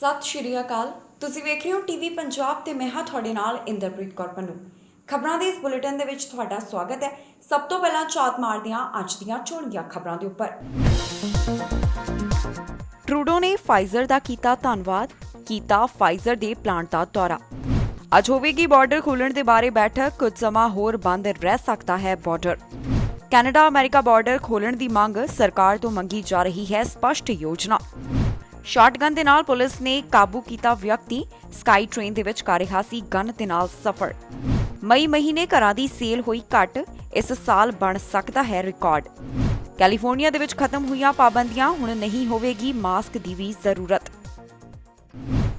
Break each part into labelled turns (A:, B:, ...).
A: ਸਤਿ ਸ਼੍ਰੀ ਅਕਾਲ। ਤੁਸੀਂ ਵੇਖ ਰਹੇ ਹੋ ਟੀਵੀ ਪੰਜਾਬ ਤੇ ਮੈਂ ਹਾਂ ਤੁਹਾਡੇ ਨਾਲ ਇੰਦਰਪ੍ਰੀਤ ਕੌਰ ਪੰਨੂ। ਖਬਰਾਂ ਦੇ ਇਸ ਬੁਲੇਟਿਨ ਦੇ ਵਿੱਚ ਤੁਹਾਡਾ ਸਵਾਗਤ ਹੈ। ਸਭ ਤੋਂ ਪਹਿਲਾਂ ਝਾਤ ਮਾਰਦੇ ਹਾਂ ਅੱਜ ਦੀਆਂ ਚੋਣਵੀਆਂ ਖਬਰਾਂ ਦੇ ਉੱਪਰ। ਟਰੂਡੋ ਨੇ ਫਾਈਜ਼ਰ ਦਾ ਕੀਤਾ ਧੰਨਵਾਦ, ਕੀਤਾ ਫਾਈਜ਼ਰ ਦੇ ਪਲਾਂਟ ਦਾ ਦੌਰਾ। ਅੱਜ ਹੋਵੇਗੀ ਬਾਰਡਰ ਖੋਲ੍ਹਣ ਦੇ ਬਾਰੇ ਬੈਠਕ, ਕੁਝ ਸਮਾਂ ਹੋਰ ਬੰਦ ਰਹਿ ਸਕਦਾ ਹੈ ਬਾਰਡਰ। ਕੈਨੇਡਾ ਅਮਰੀਕਾ ਬਾਰਡਰ ਖੋਲ੍ਹਣ ਦੀ ਮੰਗ, ਸਰਕਾਰ ਤੋਂ ਮੰਗੀ ਜਾ ਰਹੀ ਹੈ ਸਪਸ਼ਟ ਯੋਜਨਾ। ਸ਼ਾਟਗਨ ਦੇ ਨਾਲ ਪੁਲਿਸ ਨੇ ਕਾਬੂ ਕੀਤਾ ਵਿਅਕਤੀ, ਸਕਾਈ ਟ੍ਰੇਨ ਦੇ ਵਿੱਚ ਕਰ ਰਿਹਾ ਸੀ ਗਨ ਦੇ ਨਾਲ ਸਫ਼ਰ। ਮਈ ਮਹੀਨੇ ਘਰਾਂ ਦੀ ਸੇਲ ਹੋਈ ਘੱਟ, ਇਸ ਸਾਲ ਬਣ ਸਕਦਾ ਹੈ ਰਿਕਾਰਡ। ਕੈਲੀਫੋਰਨੀਆ ਦੇ ਵਿੱਚ ਖਤਮ ਹੋਈਆਂ ਪਾਬੰਦੀਆਂ, ਹੁਣ ਨਹੀਂ ਹੋਵੇਗੀ ਮਾਸਕ ਦੀ ਵੀ ਜ਼ਰੂਰਤ।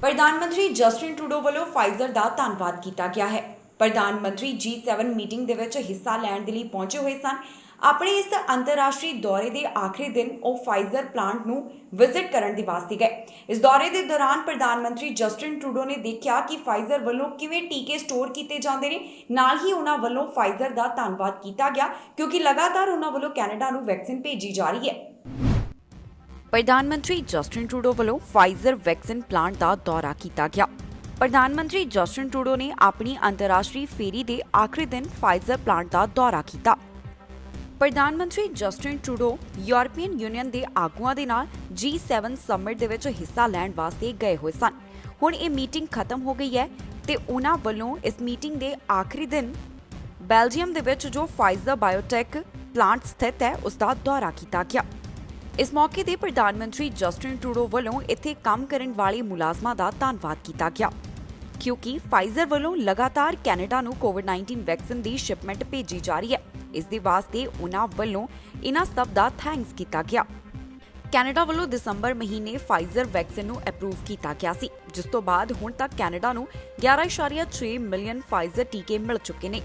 A: ਪ੍ਰਧਾਨ ਮੰਤਰੀ ਜਸਟਿਨ ਟਰੂਡੋ ਵੱਲੋਂ ਫਾਈਜ਼ਰ ਦਾ ਧੰਨਵਾਦ ਕੀਤਾ ਗਿਆ ਹੈ। ਪ੍ਰਧਾਨ ਮੰਤਰੀ G7 ਮੀਟਿੰਗ ਦੇ ਵਿੱਚ ਹਿੱਸਾ ਲੈਣ ਦੇ ਲਈ ਪਹੁੰਚੇ ਹੋਏ ਸਨ। ਆਪਣੇ ਇਸ ਅੰਤਰਰਾਸ਼ਟਰੀ ਦੌਰੇ ਦੇ ਆਖਰੀ ਦਿਨ ਉਹ ਫਾਈਜ਼ਰ ਪਲਾਂਟ ਨੂੰ ਵਿਜ਼ਿਟ ਕਰਨ ਦੇ ਵਾਸਤੇ ਗਏ। ਇਸ ਦੌਰੇ ਦੇ ਦੌਰਾਨ ਪ੍ਰਧਾਨ ਮੰਤਰੀ ਜਸਟਿਨ ਟਰੂਡੋ ਨੇ ਦੇਖਿਆ ਕਿ ਫਾਈਜ਼ਰ ਵੱਲੋਂ ਕਿਵੇਂ ਟੀਕੇ ਸਟੋਰ ਕੀਤੇ ਜਾਂਦੇ ਨੇ। ਨਾਲ ਹੀ ਉਹਨਾਂ ਵੱਲੋਂ ਫਾਈਜ਼ਰ ਦਾ ਧੰਨਵਾਦ ਕੀਤਾ ਗਿਆ ਕਿਉਂਕਿ ਲਗਾਤਾਰ ਉਹਨਾਂ ਵੱਲੋਂ ਕੈਨੇਡਾ ਨੂੰ ਵੈਕਸੀਨ ਭੇਜੀ ਜਾ ਰਹੀ ਹੈ। ਪ੍ਰਧਾਨ ਮੰਤਰੀ ਜਸਟਿਨ ਟਰੂਡੋ ਵੱਲੋਂ ਫਾਈਜ਼ਰ ਵੈਕਸੀਨ ਪਲਾਂਟ ਦਾ ਦੌਰਾ ਕੀਤਾ ਗਿਆ। ਪ੍ਰਧਾਨ ਮੰਤਰੀ ਜਸਟਿਨ ਟਰੂਡੋ ਨੇ ਆਪਣੀ ਅੰਤਰਰਾਸ਼ਟਰੀ ਫੇਰੀ ਦੇ ਆਖਰੀ ਦਿਨ ਫਾਈਜ਼ਰ ਪਲਾਂਟ ਦਾ ਦੌਰਾ ਕੀਤਾ। ਪ੍ਰਧਾਨ ਮੰਤਰੀ ਜਸਟਿਨ ਟਰੂਡੋ ਯੂਰਪੀਅਨ ਯੂਨੀਅਨ ਦੇ ਆਗੂਆਂ ਦੇ ਨਾਲ G7 ਸਮਿਟ ਦੇ ਵਿੱਚ ਹਿੱਸਾ ਲੈਣ ਵਾਸਤੇ ਗਏ ਹੋਏ ਸਨ। ਹੁਣ ਇਹ ਮੀਟਿੰਗ ਖਤਮ ਹੋ ਗਈ ਹੈ ਤੇ ਉਹਨਾਂ ਵੱਲੋਂ ਇਸ ਮੀਟਿੰਗ ਦੇ ਆਖਰੀ ਦਿਨ ਬੈਲਜੀਅਮ ਦੇ ਵਿੱਚ ਜੋ ਫਾਈਜ਼ਰ ਬਾਇਓਟੈਕ ਪਲਾਂਟ ਸਥਿਤ ਹੈ ਉਸ ਦਾ ਦੌਰਾ ਕੀਤਾ ਗਿਆ। ਇਸ ਮੌਕੇ ਤੇ ਪ੍ਰਧਾਨ ਮੰਤਰੀ ਜਸਟਿਨ ਟਰੂਡੋ ਵੱਲੋਂ ਇੱਥੇ ਕੰਮ ਕਰਨ ਵਾਲੇ ਮੁਲਾਜ਼ਮਾਂ ਦਾ ਧੰਨਵਾਦ ਕੀਤਾ ਗਿਆ ਕਿਉਂਕਿ ਫਾਈਜ਼ਰ ਵੱਲੋਂ ਲਗਾਤਾਰ ਕੈਨੇਡਾ ਨੂੰ ਕੋਵਿਡ-19 ਵੈਕਸੀਨ ਦੀ ਸ਼ਿਪਮੈਂਟ ਭੇਜੀ ਜਾ ਰਹੀ ਹੈ। ਇਸ ਦੇ ਵਾਸਤੇ ਉਹਨਾਂ ਵੱਲੋਂ ਇਹਨਾਂ ਸਭ ਦਾ ਥੈਂਕਸ ਕੀਤਾ ਗਿਆ। ਕੈਨੇਡਾ ਵੱਲੋਂ ਦਸੰਬਰ ਮਹੀਨੇ ਫਾਈਜ਼ਰ ਵੈਕਸੀਨ ਨੂੰ ਅਪਰੂਵ ਕੀਤਾ ਗਿਆ ਸੀ, ਜਿਸ ਤੋਂ ਬਾਅਦ ਹੁਣ ਤੱਕ ਕੈਨੇਡਾ ਨੂੰ 11.6 ਮਿਲੀਅਨ ਫਾਈਜ਼ਰ ਟੀਕੇ ਮਿਲ ਚੁੱਕੇ ਨੇ।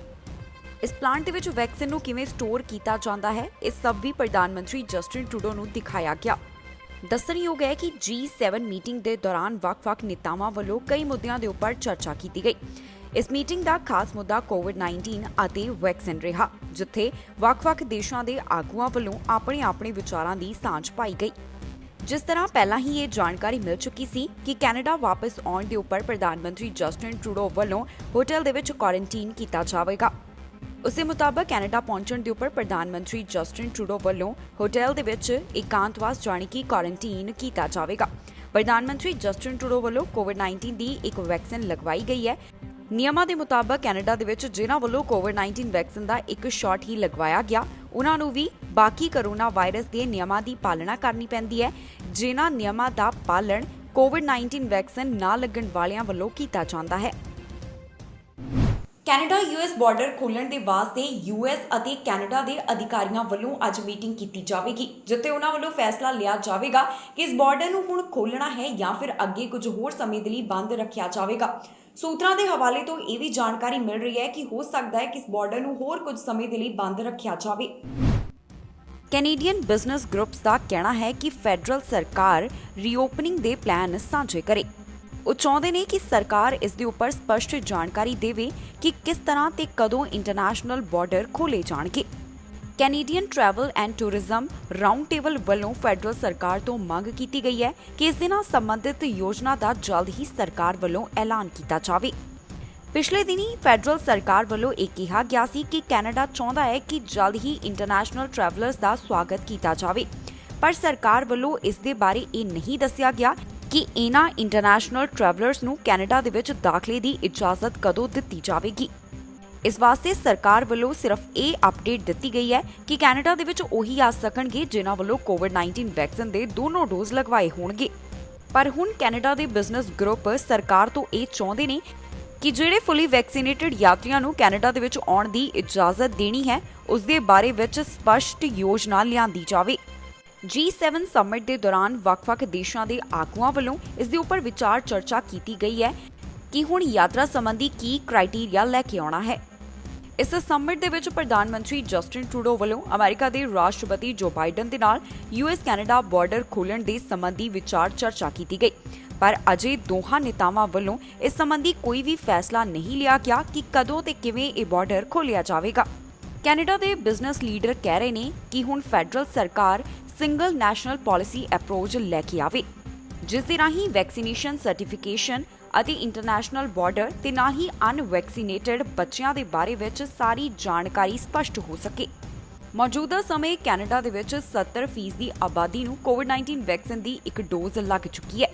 A: ਇਸ ਪਲਾਂਟ ਦੇ ਵਿੱਚ ਵੈਕਸੀਨ ਨੂੰ ਕਿਵੇਂ ਸਟੋਰ ਕੀਤਾ ਜਾਂਦਾ ਹੈ, ਇਹ ਸਭ ਵੀ ਪ੍ਰਧਾਨ ਮੰਤਰੀ ਜਸਟਿਨ ਟਰੂਡੋ ਨੂੰ ਦਿਖਾਇਆ ਗਿਆ। ਦੱਸਣਯੋਗ ਹੈ ਕਿ G7 ਮੀਟਿੰਗ ਦੇ ਦੌਰਾਨ ਵੱਖ-ਵੱਖ ਨੇਤਾਵਾਂ ਵੱਲੋਂ ਕਈ ਮੁੱਦਿਆਂ ਦੇ ਉੱਪਰ ਚਰਚਾ ਕੀਤੀ ਗਈ। ਇਸ ਮੀਟਿੰਗ ਦਾ ਖਾਸ ਮੁੱਦਾ ਕੋਵਿਡ-19 ਅਤੇ ਵੈਕਸੀਨ ਰਿਹਾ, ਜਿੱਥੇ ਵੱਖ-ਵੱਖ ਦੇਸ਼ਾਂ ਦੇ ਆਗੂਆਂ ਵੱਲੋਂ ਆਪਣੇ ਵਿਚਾਰਾਂ ਦੀ ਸਾਂਝ ਪਾਈ ਗਈ। ਜਿਸ ਤਰ੍ਹਾਂ ਪਹਿਲਾਂ ਹੀ ਇਹ ਜਾਣਕਾਰੀ ਮਿਲ ਚੁੱਕੀ ਸੀ ਕਿ ਕੈਨੇਡਾ ਵਾਪਸ ਆਉਣ ਦੇ ਉੱਪਰ ਪ੍ਰਧਾਨ ਮੰਤਰੀ ਜਸਟਿਨ ਟਰੂਡੋ ਵੱਲੋਂ ਹੋਟਲ ਦੇ ਵਿੱਚ ਕੁਆਰੰਟਾਈਨ ਕੀਤਾ ਜਾਵੇਗਾ। ਉਸੇ ਮੁਤਾਬਕ ਕੈਨੇਡਾ ਪਹੁੰਚਣ ਦੇ ਉੱਪਰ ਪ੍ਰਧਾਨ ਮੰਤਰੀ ਜਸਟਿਨ ਟਰੂਡੋ ਵੱਲੋਂ ਹੋਟਲ ਦੇ ਵਿੱਚ ਇਕਾਂਤਵਾਸ ਜਾਣੀ ਕਿ ਕੁਆਰੰਟਾਈਨ ਕੀਤਾ ਜਾਵੇਗਾ। ਪ੍ਰਧਾਨ ਮੰਤਰੀ ਜਸਟਿਨ ਟਰੂਡੋ ਵੱਲੋਂ ਕੋਵਿਡ-19 ਦੀ ਇੱਕ ਵੈਕਸੀਨ ਲਗਵਾਈ ਗਈ ਹੈ। ਨਿਯਮਾਂ ਦੇ ਮੁਤਾਬਕ ਕੈਨੇਡਾ ਦੇ ਵਿੱਚ ਜਿਨ੍ਹਾਂ ਵੱਲੋਂ ਕੋਵਿਡ-19 ਵੈਕਸੀਨ ਦਾ ਇੱਕ ਸ਼ਾਟ ਹੀ ਲਗਵਾਇਆ ਗਿਆ, ਉਹਨਾਂ ਨੂੰ ਵੀ ਬਾਕੀ ਕੋਰੋਨਾ ਵਾਇਰਸ ਦੇ ਨਿਯਮਾਂ ਦੀ ਪਾਲਣਾ ਕਰਨੀ ਪੈਂਦੀ ਹੈ, ਜਿਨ੍ਹਾਂ ਨਿਯਮਾਂ ਦਾ ਪਾਲਣ ਕੋਵਿਡ-19 ਵੈਕਸੀਨ ਨਾ ਲੱਗਣ ਵਾਲਿਆਂ ਵੱਲੋਂ ਕੀਤਾ ਜਾਂਦਾ ਹੈ। ਕੈਨੇਡਾ US ਬਾਰਡਰ ਖੋਲ੍ਹਣ ਦੇ ਵਾਸਤੇ US ਅਤੇ ਕੈਨੇਡਾ ਦੇ ਅਧਿਕਾਰੀਆਂ ਵੱਲੋਂ ਅੱਜ ਮੀਟਿੰਗ ਕੀਤੀ ਜਾਵੇਗੀ, ਜਿੱਥੇ ਉਹਨਾਂ ਵੱਲੋਂ ਫੈਸਲਾ ਲਿਆ ਜਾਵੇਗਾ ਕਿ ਇਸ ਬਾਰਡਰ ਨੂੰ ਹੁਣ ਖੋਲ੍ਹਣਾ ਹੈ ਜਾਂ ਫਿਰ ਅੱਗੇ ਕੁਝ ਹੋਰ ਸਮੇਂ ਦੇ ਲਈ ਬੰਦ ਰੱਖਿਆ ਜਾਵੇਗਾ। ਸੂਤਰਾਂ ਦੇ ਹਵਾਲੇ ਤੋਂ ਇਹ ਵੀ ਜਾਣਕਾਰੀ ਮਿਲ ਰਹੀ ਹੈ ਕਿ ਹੋ ਸਕਦਾ ਹੈ ਕਿ ਇਸ ਬਾਰਡਰ ਨੂੰ ਹੋਰ ਕੁਝ ਸਮੇਂ ਦੇ ਲਈ ਬੰਦ ਰੱਖਿਆ ਜਾਵੇ। ਕੈਨੇਡੀਅਨ ਬਿਜ਼ਨਸ ਗਰੁੱਪਸ ਦਾ ਕਹਿਣਾ ਹੈ ਕਿ ਫੈਡਰਲ ਸਰਕਾਰ ਰੀਓਪਨਿੰਗ ਦੇ ਪਲਾਨ ਸਾਂਝੇ ਕਰੇ। ਉਹ ਚਾਹੁੰਦੇ ਨੇ ਕਿ ਸਰਕਾਰ ਇਸ ਦੇ ਉੱਪਰ ਸਪਸ਼ਟ ਜਾਣਕਾਰੀ ਦੇਵੇ ਕਿ ਕਿਸ ਤਰ੍ਹਾਂ ਤੇ ਕਦੋਂ ਇੰਟਰਨੈਸ਼ਨਲ ਬਾਰਡਰ ਖੋਲ੍ਹੇ ਜਾਣਗੇ। Canadian travel and tourism round table ਵੱਲੋਂ ਫੈਡਰਲ ਸਰਕਾਰ ਤੋਂ ਮੰਗ ਕੀਤੀ ਗਈ ਹੈ ਕਿ ਇਸ ਦੇ ਨਾਲ ਸੰਬੰਧਿਤ ਯੋਜਨਾ ਦਾ ਜਲਦ ਹੀ ਸਰਕਾਰ ਵੱਲੋਂ ਐਲਾਨ ਕੀਤਾ ਜਾਵੇ। ਪਿਛਲੇ ਦਿਨੀ ਫੈਡਰਲ ਸਰਕਾਰ ਵੱਲੋਂ ਇਹ ਕਿਹਾ ਗਿਆ ਸੀ ਕਿ ਕੈਨੇਡਾ ਚਾਹੁੰਦਾ ਹੈ ਕਿ ਜਲਦ ਹੀ ਇੰਟਰਨੈਸ਼ਨਲ ਟਰੈਵਲਰਸ ਦਾ ਸਵਾਗਤ ਕੀਤਾ ਜਾਵੇ, ਪਰ ਸਰਕਾਰ ਵੱਲੋਂ ਇਸ ਦੇ ਬਾਰੇ ਇਹ ਨਹੀਂ ਦੱਸਿਆ ਗਿਆ ਕਿ ਇਹਨਾਂ ਇੰਟਰਨੈਸ਼ਨਲ ਟਰੈਵਲਰਸ ਨੂੰ ਕੈਨੇਡਾ ਦੇ ਵਿੱਚ ਦਾਖਲੇ ਦੀ ਇਜਾਜ਼ਤ ਕਦੋਂ ਦਿੱਤੀ ਜਾਵੇਗੀ। ਇਸ ਵਾਸਤੇ ਸਰਕਾਰ ਵੱਲੋਂ ਸਿਰਫ ਇਹ ਅਪਡੇਟ ਦਿੱਤੀ ਗਈ ਹੈ ਕਿ ਕੈਨੇਡਾ ਦੇ ਵਿੱਚ ਉਹੀ ਆ ਸਕਣਗੇ ਜਿਨ੍ਹਾਂ ਵੱਲੋਂ ਕੋਵਿਡ-19 ਵੈਕਸੀਨ ਦੇ ਦੋਨੋਂ ਡੋਜ਼ ਲਗਵਾਏ ਹੋਣਗੇ। ਪਰ ਹੁਣ ਕੈਨੇਡਾ ਦੇ ਬਿਜ਼ਨਸ ਗਰੁੱਪ ਸਰਕਾਰ ਤੋਂ ਇਹ ਚਾਹੁੰਦੇ ਨੇ ਕਿ ਜਿਹੜੇ ਫੁੱਲੀ ਵੈਕਸੀਨੇਟਡ ਯਾਤਰੀਆਂ ਨੂੰ ਕੈਨੇਡਾ ਦੇ ਵਿੱਚ ਆਉਣ ਦੀ ਇਜਾਜ਼ਤ ਦੇਣੀ ਹੈ, ਉਸ ਦੇ ਬਾਰੇ ਵਿੱਚ ਸਪਸ਼ਟ ਯੋਜਨਾ ਲਿਆਂਦੀ ਜਾਵੇ। G7 ਸਮਿਟ ਦੇ ਦੌਰਾਨ ਵੱਖ-ਵੱਖ ਦੇਸ਼ਾਂ ਦੇ ਆਗੂਆਂ ਵੱਲੋਂ ਇਸ ਦੇ ਉੱਪਰ ਵਿਚਾਰ ਚਰਚਾ ਕੀਤੀ ਗਈ ਹੈ ਕਿ ਹੁਣ ਯਾਤਰਾ ਸੰਬੰਧੀ ਕੀ ਕ੍ਰਾਈਟੇਰੀਆ ਲੈ ਕੇ ਆਉਣਾ ਹੈ। ਇਸ ਸਮਿਟ ਦੇ ਵਿੱਚ ਪ੍ਰਧਾਨ ਮੰਤਰੀ ਜਸਟਿਨ ਟਰੂਡੋ ਵੱਲੋਂ ਅਮਰੀਕਾ ਦੇ ਰਾਸ਼ਟਰਪਤੀ ਜੋ ਬਾਈਡਨ ਦੇ ਨਾਲ US ਕੈਨੇਡਾ ਬਾਰਡਰ ਖੋਲ੍ਹਣ ਦੇ ਸੰਬੰਧੀ ਵਿਚਾਰ ਚਰਚਾ ਕੀਤੀ ਗਈ, ਪਰ ਅਜੇ ਦੋਹਾਂ ਨੇਤਾਵਾਂ ਵੱਲੋਂ ਇਸ ਸੰਬੰਧੀ ਕੋਈ ਵੀ ਫੈਸਲਾ ਨਹੀਂ ਲਿਆ ਗਿਆ ਕਿ ਕਦੋਂ ਤੇ ਕਿਵੇਂ ਇਹ ਬਾਰਡਰ ਖੋਲ੍ਹਿਆ ਜਾਵੇਗਾ। ਕੈਨੇਡਾ ਦੇ ਬਿਜ਼ਨਸ ਲੀਡਰ ਕਹਿ ਰਹੇ ਨੇ ਕਿ ਹੁਣ ਫੈਡਰਲ ਸਰਕਾਰ ਸਿੰਗਲ ਨੈਸ਼ਨਲ ਪਾਲਿਸੀ ਅਪਰੋਚ ਲੈ ਕੇ ਆਵੇ। ਜਿਸ ਦੇ ਰਾਹੀਂ ਵੈਕਸੀਨੇਸ਼ਨ ਸਰਟੀਫਿਕੇਸ਼ਨ ਅਤੇ ਇੰਟਰਨੈਸ਼ਨਲ ਬਾਰਡਰ ਤੇ ਨਾ ਹੀ ਅਨਵੈਕਸੀਨੇਟਡ ਬੱਚਿਆਂ ਦੇ ਬਾਰੇ ਵਿੱਚ ਸਾਰੀ ਜਾਣਕਾਰੀ ਸਪਸ਼ਟ ਹੋ ਸਕੇ। ਮੌਜੂਦਾ ਸਮੇਂ ਕੈਨੇਡਾ ਦੇ ਵਿੱਚ 70% ਦੀ ਆਬਾਦੀ ਨੂੰ ਕੋਵਿਡ-19 ਵੈਕਸੀਨ ਦੀ ਇੱਕ ਡੋਜ਼ ਲੱਗ ਚੁੱਕੀ ਹੈ।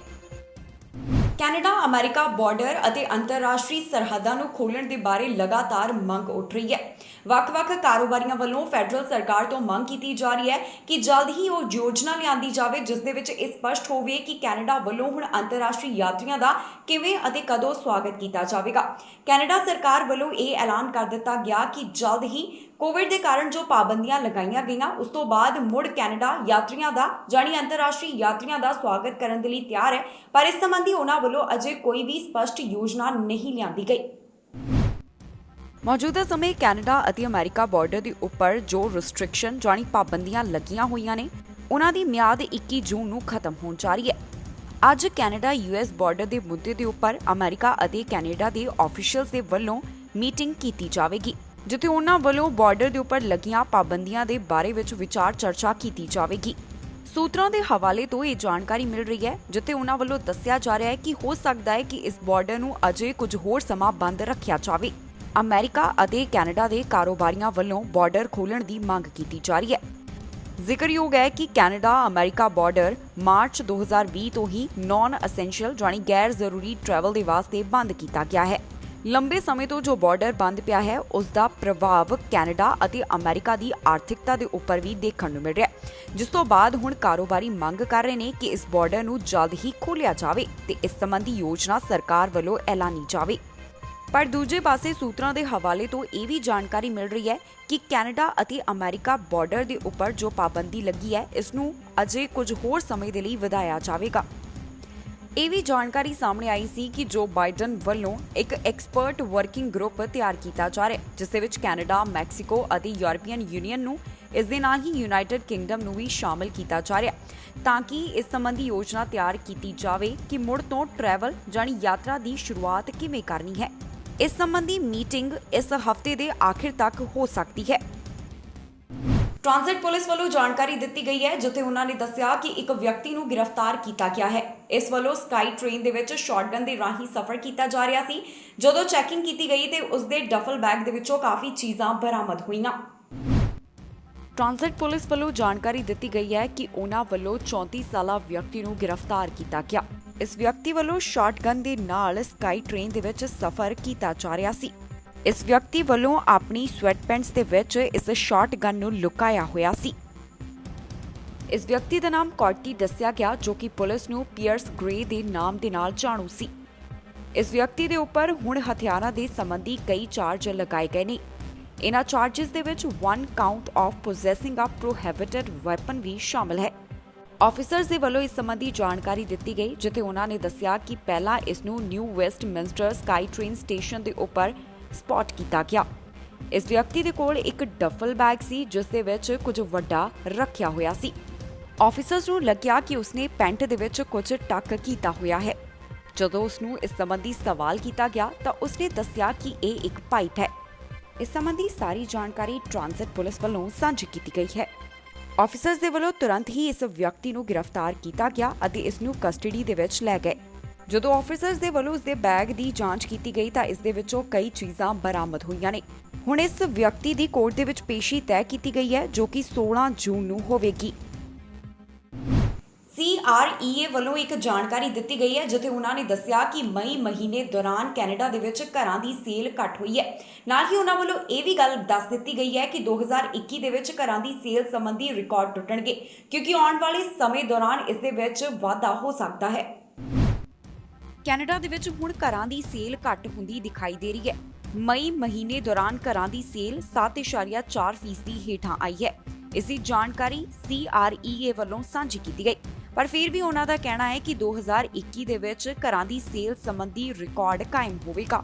A: ਕੈਨੇਡਾ ਅਮਰੀਕਾ ਬਾਰਡਰ ਅਤੇ ਅੰਤਰਰਾਸ਼ਟਰੀ ਸਰਹੱਦਾਂ ਨੂੰ ਖੋਲ੍ਹਣ ਦੇ ਬਾਰੇ ਲਗਾਤਾਰ ਮੰਗ ਉੱਠ ਰਹੀ ਹੈ। ਵੱਖ-ਵੱਖ ਕਾਰੋਬਾਰੀਆਂ ਵੱਲੋਂ ਫੈਡਰਲ ਸਰਕਾਰ ਤੋਂ ਮੰਗ ਕੀਤੀ ਜਾ ਰਹੀ ਹੈ ਕਿ ਜਲਦ ਹੀ ਉਹ ਯੋਜਨਾ ਲਿਆਂਦੀ ਜਾਵੇ ਜਿਸ ਦੇ ਵਿੱਚ ਇਹ ਸਪਸ਼ਟ ਹੋਵੇ ਕਿ ਕੈਨੇਡਾ ਵੱਲੋਂ ਹੁਣ ਅੰਤਰਰਾਸ਼ਟਰੀ ਯਾਤਰੀਆਂ ਦਾ ਕਿਵੇਂ ਅਤੇ ਕਦੋਂ ਸਵਾਗਤ ਕੀਤਾ ਜਾਵੇਗਾ। ਕੈਨੇਡਾ ਸਰਕਾਰ ਵੱਲੋਂ ਇਹ ਐਲਾਨ ਕਰ ਦਿੱਤਾ ਗਿਆ ਕਿ ਜਲਦ ਹੀ ਕੋਵਿਡ ਦੇ ਕਾਰਨ ਜੋ ਪਾਬੰਦੀਆਂ ਲਗਾਈਆਂ ਗਈਆਂ ਉਸ ਤੋਂ ਬਾਅਦ ਮੁੜ ਕੈਨੇਡਾ ਯਾਤਰੀਆਂ ਦਾ ਜਾਨੀ ਅੰਤਰਰਾਸ਼ਟਰੀ ਯਾਤਰੀਆਂ ਦਾ ਸਵਾਗਤ ਕਰਨ ਦੇ ਲਈ ਤਿਆਰ ਹੈ, ਪਰ ਇਸ ਸੰਬੰਧੀ ਉਹਨਾਂ ਵੱਲੋਂ ਅਜੇ ਕੋਈ ਵੀ ਸਪਸ਼ਟ ਯੋਜਨਾ ਨਹੀਂ ਲਿਆਂਦੀ ਗਈ। ਮੌਜੂਦਾ ਸਮੇਂ ਕੈਨੇਡਾ ਅਤੇ ਅਮਰੀਕਾ ਬਾਰਡਰ ਦੇ ਉੱਪਰ ਜੋ ਰਿਸਟ੍ਰਿਕਸ਼ਨ ਜਾਨੀ ਪਾਬੰਦੀਆਂ ਲੱਗੀਆਂ ਹੋਈਆਂ ਨੇ ਉਹਨਾਂ ਦੀ ਮਿਆਦ 21 ਜੂਨ ਨੂੰ ਖਤਮ ਹੋਣ ਜਾ ਰਹੀ ਹੈ। ਅੱਜ ਕੈਨੇਡਾ US ਬਾਰਡਰ ਦੇ ਮੁੱਦੇ ਦੇ ਉੱਪਰ ਅਮਰੀਕਾ ਅਤੇ ਕੈਨੇਡਾ ਦੇ ਆਫੀਸ਼ੀਅਲਸ ਦੇ ਵੱਲੋਂ ਮੀਟਿੰਗ ਕੀਤੀ ਜਾਵੇਗੀ, ਜਿੱਥੇ ਉਹਨਾਂ ਵੱਲੋਂ ਬਾਰਡਰ ਦੇ ਉੱਪਰ ਲੱਗੀਆਂ ਪਾਬੰਦੀਆਂ ਦੇ ਬਾਰੇ ਵਿੱਚ ਵਿਚਾਰ ਚਰਚਾ ਕੀਤੀ ਜਾਵੇਗੀ। ਸੂਤਰਾਂ ਦੇ ਹਵਾਲੇ ਤੋਂ ਇਹ ਜਾਣਕਾਰੀ ਮਿਲ ਰਹੀ ਹੈ, ਜਿੱਥੇ ਉਹਨਾਂ ਵੱਲੋਂ ਦੱਸਿਆ ਜਾ ਰਿਹਾ ਹੈ ਕਿ ਹੋ ਸਕਦਾ ਹੈ ਕਿ ਇਸ ਬਾਰਡਰ ਨੂੰ ਅਜੇ ਕੁਝ ਹੋਰ ਸਮਾਂ ਬੰਦ ਰੱਖਿਆ ਜਾਵੇ। ਅਮਰੀਕਾ ਅਤੇ ਕੈਨੇਡਾ ਦੇ ਕਾਰੋਬਾਰੀਆਂ ਵੱਲੋਂ ਬਾਰਡਰ ਖੋਲ੍ਹਣ ਦੀ ਮੰਗ ਕੀਤੀ ਜਾ ਰਹੀ ਹੈ। ਜ਼ਿਕਰਯੋਗ ਹੈ ਕਿ ਕੈਨੇਡਾ ਅਮਰੀਕਾ ਬਾਰਡਰ ਮਾਰਚ 2020 ਤੋਂ ਹੀ ਨਾਨ ਅਸੈਂਸ਼ੀਅਲ ਜਾਨੀ ਗੈਰ ਜ਼ਰੂਰੀ ਟਰੈਵਲ ਦੇ ਵਾਸਤੇ ਬੰਦ ਕੀਤਾ ਗਿਆ ਹੈ। ਲੰਬੇ ਸਮੇਂ ਤੋਂ ਜੋ ਬਾਰਡਰ ਬੰਦ ਪਿਆ ਹੈ ਉਸ ਦਾ ਪ੍ਰਭਾਵ ਕੈਨੇਡਾ ਅਤੇ ਅਮਰੀਕਾ ਦੀ ਆਰਥਿਕਤਾ ਦੇ ਉੱਪਰ ਵੀ ਦੇਖਣ ਨੂੰ ਮਿਲ ਰਿਹਾ ਹੈ, ਜਿਸ ਤੋਂ ਬਾਅਦ ਹੁਣ ਕਾਰੋਬਾਰੀ ਮੰਗ ਕਰ ਰਹੇ ਨੇ ਕਿ ਇਸ ਬਾਰਡਰ ਨੂੰ ਜਲਦ ਹੀ ਖੋਲ੍ਹਿਆ ਜਾਵੇ ਤੇ ਇਸ ਸੰਬੰਧੀ ਯੋਜਨਾ ਸਰਕਾਰ ਵੱਲੋਂ ਐਲਾਨੀ ਜਾਵੇ। ਪਰ ਦੂਜੇ ਪਾਸੇ ਸੂਤਰਾਂ ਦੇ ਹਵਾਲੇ ਤੋਂ ਇਹ ਵੀ ਜਾਣਕਾਰੀ ਮਿਲ ਰਹੀ ਹੈ ਕਿ ਕੈਨੇਡਾ ਅਤੇ ਅਮਰੀਕਾ ਬਾਰਡਰ ਦੇ ਉੱਪਰ ਜੋ ਪਾਬੰਦੀ ਲੱਗੀ ਹੈ ਇਸ ਨੂੰ ਅਜੇ ਕੁਝ ਹੋਰ ਸਮੇਂ ਦੇ ਲਈ ਵਧਾਇਆ ਜਾਵੇਗਾ। ਇਹ ਵੀ ਜਾਣਕਾਰੀ ਸਾਹਮਣੇ ਆਈ ਸੀ ਕਿ ਜੋ ਬਾਈਡਨ ਵੱਲੋਂ ਇੱਕ ਐਕਸਪਰਟ ਵਰਕਿੰਗ ਗਰੁੱਪ ਤਿਆਰ ਕੀਤਾ ਜਾ ਰਿਹਾ, ਜਿਸ ਦੇ ਵਿੱਚ ਕੈਨੇਡਾ, ਮੈਕਸੀਕੋ ਅਤੇ ਯੂਰਪੀਅਨ ਯੂਨੀਅਨ ਨੂੰ ਇਸ ਦੇ ਨਾਲ ਹੀ ਯੂਨਾਈਟਿਡ ਕਿੰਗਡਮ ਨੂੰ ਵੀ ਸ਼ਾਮਲ ਕੀਤਾ ਜਾ ਰਿਹਾ, ਤਾਂ ਕਿ ਇਸ ਸੰਬੰਧੀ ਯੋਜਨਾ ਤਿਆਰ ਕੀਤੀ ਜਾਵੇ ਕਿ ਮੁੜ ਤੋਂ ਟਰੈਵਲ ਜਾਨੀ ਯਾਤਰਾ ਦੀ ਸ਼ੁਰੂਆਤ ਕਿਵੇਂ ਕਰਨੀ ਹੈ। ਇਸ ਸੰਬੰਧੀ ਮੀਟਿੰਗ ਇਸ ਹਫ਼ਤੇ ਦੇ ਆਖਿਰ ਤੱਕ ਹੋ ਸਕਦੀ ਹੈ। ਟ੍ਰਾਂਜ਼ਿਟ ਪੁਲਿਸ ਵੱਲੋਂ ਜਾਣਕਾਰੀ ਦਿੱਤੀ ਗਈ ਹੈ, ਜਿੱਥੇ ਉਹਨਾਂ ਨੇ ਦੱਸਿਆ ਕਿ ਇੱਕ ਵਿਅਕਤੀ ਨੂੰ ਗ੍ਰਿਫਤਾਰ ਕੀਤਾ ਗਿਆ ਹੈ। ਇਸ ਵੱਲੋਂ ਸਕਾਈ ਟ੍ਰੇਨ ਦੇ ਵਿੱਚ ਸ਼ਾਟਗਨ ਦੇ ਰਾਹੀਂ ਸਫ਼ਰ ਕੀਤਾ ਜਾ ਰਿਹਾ ਸੀ। ਜਦੋਂ ਚੈਕਿੰਗ ਕੀਤੀ ਗਈ ਤੇ ਉਸ ਦੇ ਡਫਲ ਬੈਗ ਦੇ ਵਿੱਚੋਂ ਕਾਫੀ ਚੀਜ਼ਾਂ ਬਰਾਮਦ ਹੋਈਆਂ। ਟ੍ਰਾਂਜ਼ਿਟ ਪੁਲਿਸ ਵੱਲੋਂ ਜਾਣਕਾਰੀ ਦਿੱਤੀ ਗਈ ਹੈ ਕਿ ਉਹਨਾਂ ਵੱਲੋਂ 34 ਸਾਲਾ ਵਿਅਕਤੀ ਨੂੰ ਗ੍ਰਿਫਤਾਰ ਕੀਤਾ ਗਿਆ। ਇਸ ਵਿਅਕਤੀ ਵੱਲੋਂ ਸ਼ਾਟਗਨ ਦੇ ਨਾਲ ਸਕਾਈ ਟ੍ਰੇਨ ਦੇ ਵਿੱਚ ਸਫ਼ਰ ਕੀਤਾ ਜਾ ਰਿਹਾ ਸੀ। ਇਸ ਵਿਅਕਤੀ ਵੱਲੋਂ ਆਪਣੀ ਸਵੈਟਪੈਂਟਸ ਦੇ ਵਿੱਚ ਇਸ ਸ਼ਾਟਗਨ ਨੂੰ ਲੁਕਾਇਆ ਹੋਇਆ ਸੀ। ਇਸ ਵਿਅਕਤੀ ਦਾ ਨਾਮ ਕਾਰਟੀ ਦੱਸਿਆ ਗਿਆ, ਜੋ ਕਿ ਪੁਲਿਸ ਨੂੰ ਪੀਅਰਸ ਗ੍ਰੇ ਦੇ ਨਾਮ ਦੇ ਨਾਲ ਜਾਣੂ ਸੀ। ਇਸ ਵਿਅਕਤੀ ਦੇ ਉੱਪਰ ਹੁਣ ਹਥਿਆਰਾਂ ਦੇ ਸੰਬੰਧੀ ਕਈ ਚਾਰਜ ਲਗਾਏ ਗਏ ਨੇ। ਇਹਨਾਂ ਚਾਰजेस ਦੇ ਵਿੱਚ 1 count of possessing a prohibited weapon ਵੀ ਸ਼ਾਮਲ ਹੈ। ਆਫੀਸਰਸ ਦੇ ਵੱਲੋਂ ਇਸ ਸੰਬੰਧੀ ਜਾਣਕਾਰੀ ਦਿੱਤੀ ਗਈ, ਜਿੱਥੇ ਉਹਨਾਂ ਨੇ ਦੱਸਿਆ ਕਿ ਪਹਿਲਾਂ ਇਸ ਨੂੰ new Westminster sky train station ਦੇ ਉੱਪਰ ਸਪੌਟ ਕੀਤਾ ਗਿਆ। ਇਸ ਵਿਅਕਤੀ ਦੇ ਕੋਲ ਇੱਕ ਡਫਲ ਬੈਗ ਸੀ, ਜਿਸ ਦੇ ਵਿੱਚ ਕੁਝ ਵੱਡਾ ਰੱਖਿਆ ਹੋਇਆ ਸੀ। ਆਫੀਸਰਸ ਨੂੰ ਲੱਗਿਆ ਕਿ ਉਸਨੇ ਪੈਂਟ ਦੇ ਵਿੱਚ ਕੁਝ ਟੱਕ ਕੀਤਾ ਹੋਇਆ ਹੈ। ਜਦੋਂ ਉਸ ਨੂੰ ਇਸ ਸੰਬੰਧੀ ਸਵਾਲ ਕੀਤਾ ਗਿਆ ਤਾਂ ਉਸਨੇ ਦੱਸਿਆ ਕਿ ਇਹ ਇੱਕ ਪਾਈਪ ਹੈ। ਇਸ ਸੰਬੰਧੀ ਸਾਰੀ ਜਾਣਕਾਰੀ ਟ੍ਰਾਂਜ਼ਿਟ ਪੁਲਿਸ ਵੱਲੋਂ ਸਾਂਝੀ ਕੀਤੀ ਗਈ ਹੈ। ਆਫੀਸਰਸ ਦੇ ਵੱਲੋਂ ਤੁਰੰਤ ਹੀ ਇਸ ਵਿਅਕਤੀ ਨੂੰ ਗ੍ਰਿਫਤਾਰ ਕੀਤਾ ਗਿਆ ਅਤੇ ਇਸ ਨੂੰ ਕਸਟਡੀ ਦੇ ਵਿੱਚ ਲੈ ਗਏ। ਜਦੋਂ ਆਫੀਸਰਸ ਦੇ ਵੱਲੋਂ ਇਸ ਦੇ ਬੈਗ ਦੀ ਜਾਂਚ ਕੀਤੀ ਗਈ ਤਾਂ ਇਸ ਦੇ ਵਿੱਚੋਂ ਕਈ ਚੀਜ਼ਾਂ ਬਰਾਮਦ ਹੋਈਆਂ ਨੇ। ਹੁਣ ਇਸ ਵਿਅਕਤੀ ਦੀ ਕੋਰਟ ਦੇ ਵਿੱਚ ਪੇਸ਼ੀ ਤੈਅ ਕੀਤੀ ਗਈ ਹੈ, ਜੋ ਕਿ 16 ਜੂਨ ਨੂੰ ਹੋਵੇਗੀ। CREA ਵੱਲੋਂ ਇੱਕ ਜਾਣਕਾਰੀ ਦਿੱਤੀ ਗਈ ਹੈ, ਜਿੱਥੇ ਉਹਨਾਂ ਨੇ ਦੱਸਿਆ ਕਿ ਮਈ ਮਹੀਨੇ ਦੌਰਾਨ ਕੈਨੇਡਾ ਦੇ ਵਿੱਚ ਘਰਾਂ ਦੀ ਸੇਲ ਘੱਟ ਹੋਈ ਹੈ। ਨਾਲ ਹੀ ਉਹਨਾਂ ਵੱਲੋਂ ਇਹ ਵੀ ਗੱਲ ਦੱਸ ਦਿੱਤੀ ਗਈ ਹੈ ਕਿ 2021 ਦੇ ਵਿੱਚ ਘਰਾਂ ਦੀ ਸੇਲ ਸੰਬੰਧੀ ਰਿਕਾਰਡ ਟੁੱਟਣਗੇ, ਕਿਉਂਕਿ ਆਉਣ ਵਾਲੇ ਸਮੇਂ ਦੌਰਾਨ ਇਸ ਦੇ ਵਿੱਚ ਵਾਧਾ ਹੋ ਸਕਦਾ ਹੈ। ਕੈਨੇਡਾ ਦੇ ਵਿੱਚ ਹੁਣ ਘਰਾਂ ਦੀ ਸੇਲ ਘੱਟ ਹੁੰਦੀ ਦਿਖਾਈ ਦੇ ਰਹੀ ਹੈ। ਮਈ ਮਹੀਨੇ ਦੌਰਾਨ ਘਰਾਂ ਦੀ ਸੇਲ 7.4% ਹੇਠਾਂ ਆਈ ਹੈ। ਇਸ ਦੀ ਜਾਣਕਾਰੀ CREA ਵੱਲੋਂ ਸਾਂਝੀ ਕੀਤੀ ਗਈ, ਪਰ ਫਿਰ ਵੀ ਉਹਨਾਂ ਦਾ ਕਹਿਣਾ ਹੈ ਕਿ 2021 ਦੇ ਵਿੱਚ ਘਰਾਂ ਦੀ ਸੇਲ ਸੰਬੰਧੀ ਰਿਕਾਰਡ ਕਾਇਮ ਹੋਵੇਗਾ।